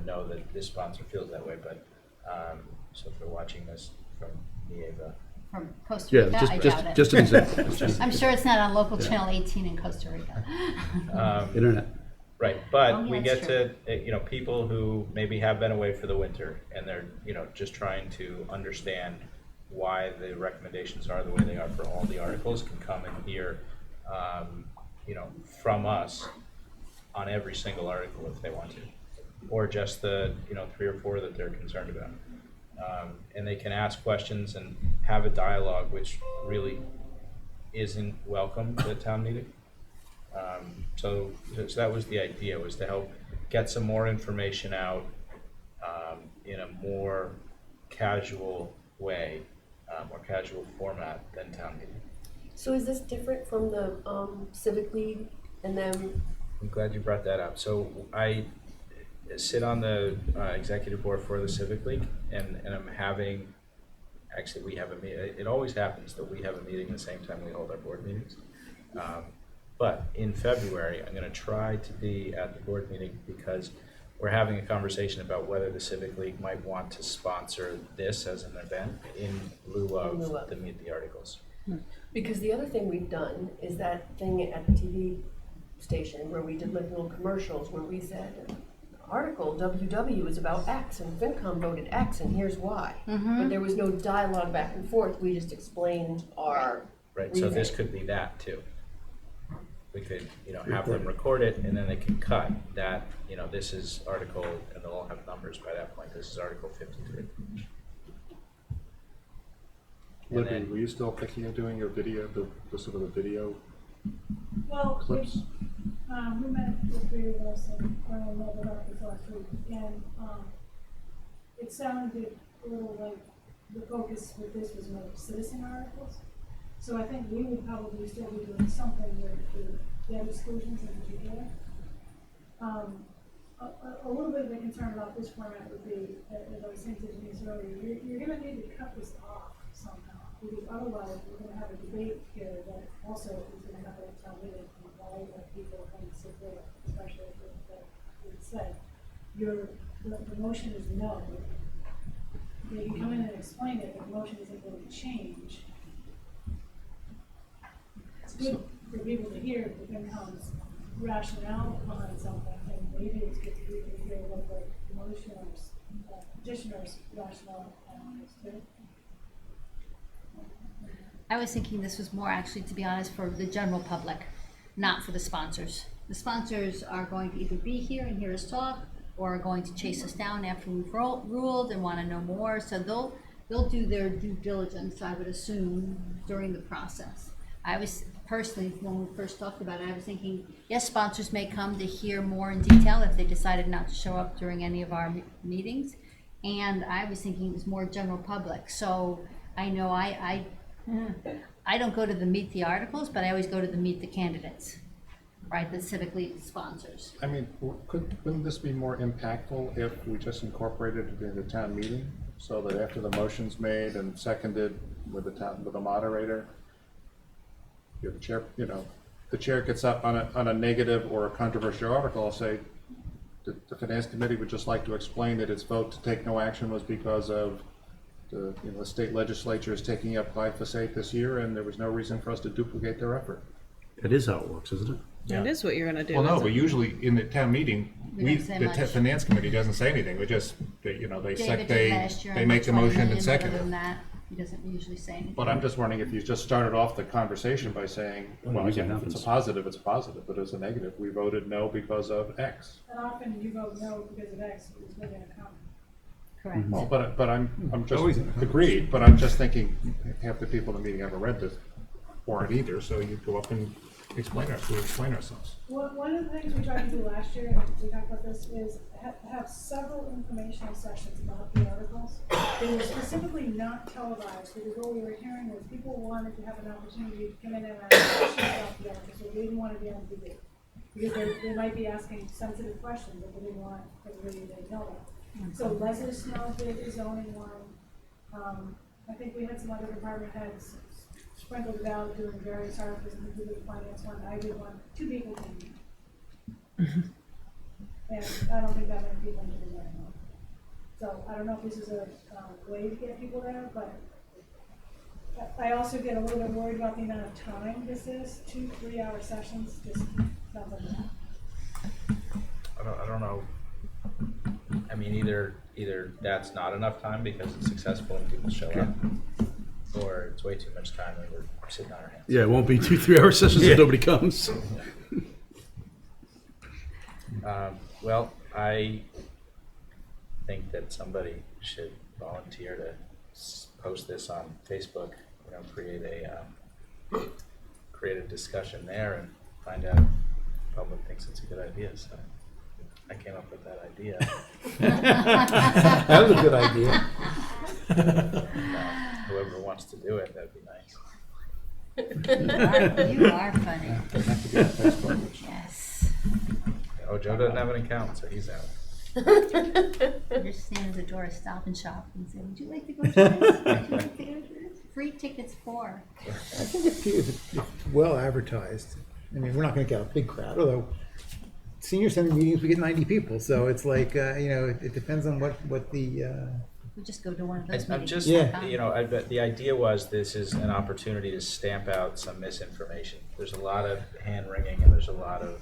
know that this sponsor feels that way. But so if they're watching this from Nieva, from Costa Rica, I doubt it. Just an example. I'm sure it's not on local channel 18 in Costa Rica. Internet. Right, but Oh, yeah, we that's get to, people who maybe have been away for the winter and they're, just trying to understand why the recommendations are the way they are for all the articles, can come and hear, from us on every single article if they want to, or just the, 3 or 4 that they're concerned about. And they can ask questions and have a dialogue, which really isn't welcome at town meeting. So that was the idea, was to help get some more information out in a more casual way, more casual format than town meeting. So is this different from the Civic League and then? I'm glad you brought that up. So I sit on the executive board for the Civic League, and I'm having actually, we have a meeting, it always happens that we have a meeting the same time we hold our board meetings. But in February, I'm gonna try to be at the board meeting because we're having a conversation about whether the Civic League might want to sponsor this as an event in lieu of the Meet the Articles. Because the other thing we've done is that thing at the TV station where we did like little commercials where we said, article WW is about X and FinCom voted X and here's why. But there was no dialogue back and forth, we just explained our Right, so this reasoning. could be that too. We could, have them record it and then they can cut that, this is article, and they'll all have numbers by that point, this is Article 53. And Libby, then- were you still thinking of doing a video, the sort of the video Well, clips? we met the three of us and learned a little bit about this last week, and, it sounded a little like the focus with this was more citizen articles. So I think we would probably still be doing something with the debt exclusions in particular. A little bit of a concern about this format would be, as I was saying to Denise earlier, you're gonna need to cut this off somehow, because otherwise we're gonna have a debate here that also is gonna have a town meeting, and why are people coming to sit there, especially if it's said, the motion is no. They can come in and explain it, but the motion isn't going to change. It's good for people to hear the FinCom's rationale behind something, and maybe it's good for people to hear what the motioners, petitioners' rationale is too. I was thinking this was more actually, to be honest, for the general public, not for the sponsors. The sponsors are going to either be here and hear us talk, or are going to chase us down after we've ruled and want to know more. So they'll do their due diligence, I would assume, during the process. I was personally, when we first talked about it, I was thinking, yes, sponsors may come to hear more in detail if they decided not to show up during any of our meetings. And I was thinking it was more general public. So I know I don't go to the Meet the Articles, but I always go to the Meet the Candidates, right, the Civic League sponsors. I mean, wouldn't this be more impactful if we just incorporated it in the town meeting? So that after the motion's made and seconded with the moderator, the chair, the chair gets up on a negative or a controversial article, say, the finance committee would just like to explain that its vote to take no action was because of the state legislature is taking up glyphosate this year, and there was no reason for us to duplicate their effort. That is how it works, isn't it? That is what you're gonna do. Well, no, isn't but it? usually in the town meeting, We don't say much. finance committee doesn't say anything. We just, they David did last year. they and make that's a why motion million, and second other it. than that, he doesn't usually say anything. But I'm just wondering if you just started off the conversation by saying, well, usually again, if it's a happens. positive, it's a positive, but it's a negative. We voted no because of X. And often you vote no because of X, it's not gonna come. Correct. Well, but I'm just Always. agreed, but I'm just thinking half the people in the meeting haven't read this or it either, so you go up and explain ourselves. One of the things we tried to do last year, and we talked about this, is have several informational sessions about the articles. They were specifically not televised, because what we were hearing was people wanted to have an opportunity to come in and ask questions about the articles, so they didn't want to be on TV. Because they might be asking sensitive questions that they didn't want everybody to know about. So Leslie Snow did the zoning one. I think we had some other department heads sprinkled it out doing various articles, and we did the finance one, I did one, 2 people came. And I don't think that many people did that one. So I don't know if this is a way to get people there, but I also get a little bit worried about the amount of time this is, 2-3 hour sessions, just sounds like that. I don't know. I mean, either that's not enough time because it's successful and people show up, or it's way too much time and we're sitting on our hands. Yeah, it won't be 2-3 hour sessions if nobody comes. Well, I think that somebody should volunteer to post this on Facebook, create a discussion there and find out if the public thinks it's a good idea, so I came up with that idea. That was a good idea. Whoever wants to do it, that'd be nice. You are funny. Doesn't have to be on Facebook. Yes. Oh, Joe doesn't have an account, so he's out. Just stand at the door of Stop and Shop and say, would you like to go to this? Would you like to go to this? Free tickets for. I think if it's well advertised, I mean, we're not gonna get a big crowd, although senior center meetings, we get 90 people, so it's like, it depends on what the, We just go to one of those I'm meetings. just, Yeah. you know, the idea was this is an opportunity to stamp out some misinformation. There's a lot of hand wringing and there's a lot of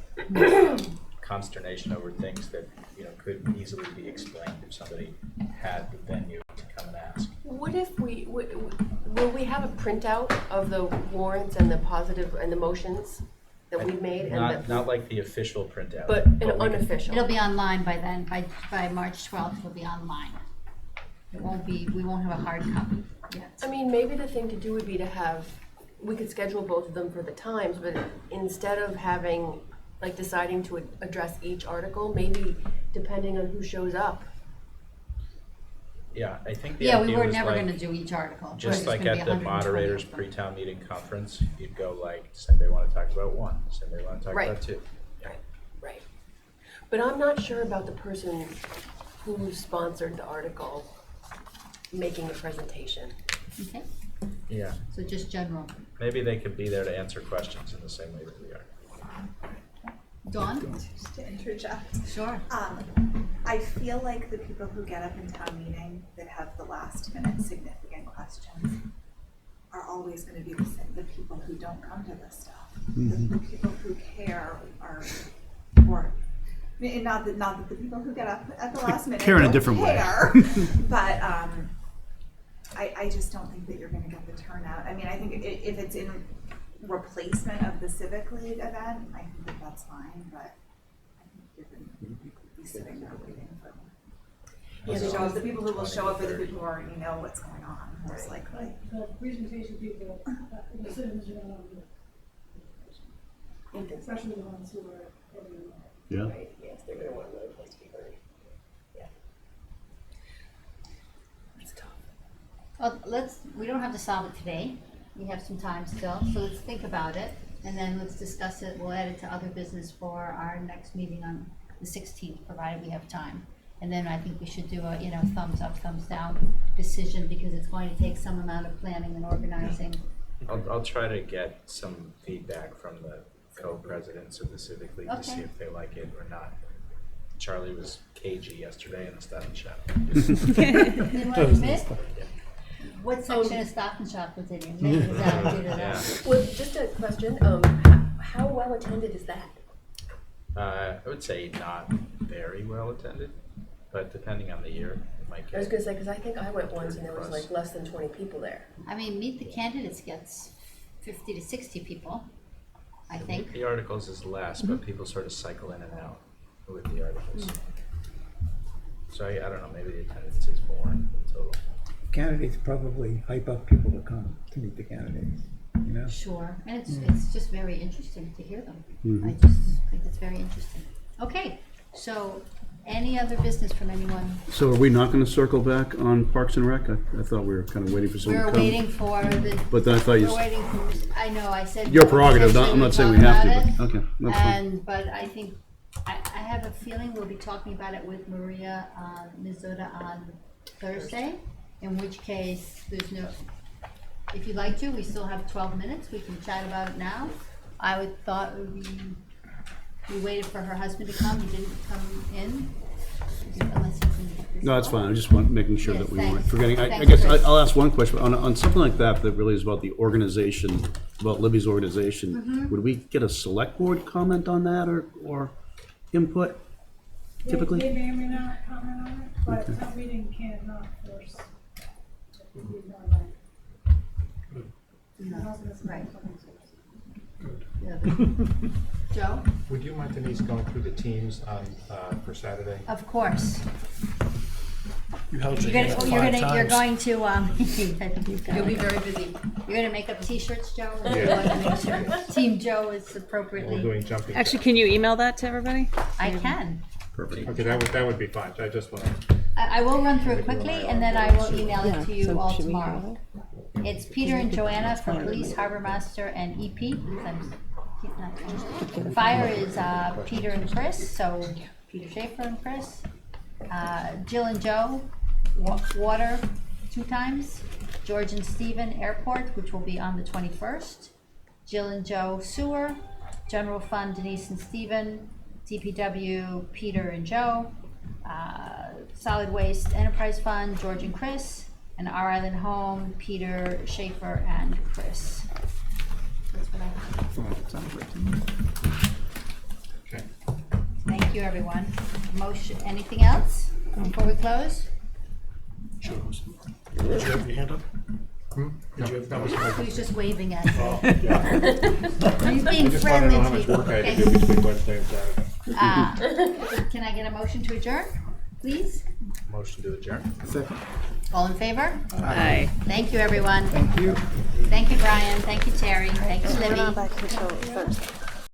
consternation over things that, you know, could easily be explained if somebody had the venue to come and ask. What if will we have a printout of the warrants and the positive and the motions that we've made? Not like the official printout. But an we can- unofficial? It'll be online by then, by March 12th, it'll be online. It won't be, we won't have a hard copy yet. I mean, maybe the thing to do would be to have, we could schedule both of them for the times, but instead of having, like, deciding to address each article, maybe depending on who shows up. Yeah, I think the Yeah, we idea were was never like, gonna do each article. just It's like gonna be at the 120 moderators of them. pre-town meeting conference, you'd go like, does anybody want to talk about one? Does anybody want to talk Right. about two? Right. But I'm not sure about the person who sponsored the article making a presentation. Okay, Yeah, so just general. maybe they could be there to answer questions in the same way that we are. Dawn? Just to interject. Sure. I feel like the people who get up in town meeting that have the last minute significant questions are always gonna be the people who don't come to this stuff. The people who care are, or, and not that the people who get up at the last minute Care in a don't different way. care, but, I just don't think that you're gonna get the turnout. I mean, I think if it's in replacement of the Civic League event, I think that that's fine, but I think you're gonna be sitting there waiting for them. Yeah, To show up, the people who will show up are the people who already know what's going on, most likely. The presentation people, the citizens are not on the, especially the ones who are everywhere. Yeah. Right, yes, they're gonna want another place to be heard. Yeah. It's tough. Well, we don't have to solve it today. We have some time still, so let's think about it, and then let's discuss it. We'll add it to other business for our next meeting on the 16th, provided we have time. And then I think we should do a, thumbs up, thumbs down decision, because it's going to take some amount of planning and organizing. I'll try to get some feedback from the co-presidents of the Civic League to see Okay. if they like it or not. Charlie was cagey yesterday in the Stop and Shop. Didn't want to admit? What section of Stop and Shop was it in? Maybe it was allocated out. Yeah. Well, just a question, how well attended is that? I would say not very well attended, but depending on the year, it might I was get. gonna say, cause I think I went once and there was like less than 20 people there. I mean, Meet the Candidates gets 50 to 60 people, I think. The articles is less, but people sort of cycle in and out with the articles. So I don't know, maybe the attendance is more in total. candidates probably hype up people to come to meet the candidates, you know? Sure, and it's just very interesting to hear them. I just think it's very interesting. Okay, so any other business from anyone? So are we not going to circle back on Parks and Rec? I thought we were kind of waiting for We someone were to come. waiting for the. But then I thought you We're waiting for, I know, I said. Your prerogative, I'm not saying we have to, talk but, okay, that's fine. But I think, I have a feeling we'll be talking about it with Maria Mizuta on Thursday, in which case, there's no, if you'd like to, we still have 12 minutes, we can chat about it now. I would thought we waited for her husband to come, he didn't come in, unless he's in this. No, that's call. fine, I just want making sure Yes, that we thanks. weren't forgetting. I Thanks, guess Chris. I'll ask one question, on something like that, that really is about the organization, about Libby's organization, Mm-hmm. would we get a select board comment on that, or input typically? They may or may not comment on it, but town meeting cannot force. It would be more like. Right. Yeah. Joe? Would you mind, Denise, going through the teams on, for Saturday? Of course. You held your You're hand gonna, up you're 5 gonna, you're times. going to, I think you've got You'll be it. very busy. You're gonna make up T-shirts, Joe? Or you Yeah. want to make sure Team Joe is We're appropriately? doing jumping. Actually, jacks. can you email that to everybody? I can. Perfect. Okay, that would be fine. I just want to. I will run through it quickly, and then I will email it to you all tomorrow. It's Peter and Joanna from Police, Harbor Master, and EP. Fire is Peter and Chris, so Peter Schaefer and Chris. Jill and Joe, water 2 times. George and Stephen, airport, which will be on the 21st. Jill and Joe, sewer. General fund, Denise and Stephen. DPW, Peter and Joe. Solid waste enterprise fund, George and Chris. And Our Island Home, Peter, Schaefer, and Chris. That's what I have. Sounds right to me. Okay. Thank you, everyone. Motion, anything else before we close? Did you have your hand up? Did you have That was He's just waving at me. Oh, yeah. He's I being just wanted to friendly know how to much me. work I had to do between Wednesday and Saturday. Can I get a motion to adjourn, please? Motion to adjourn. Second. All in favor? Aye. Thank you, everyone. Thank you. Thank you, Brian. Thank you, Terry. Thank you, We're Libby. not back until Thursday.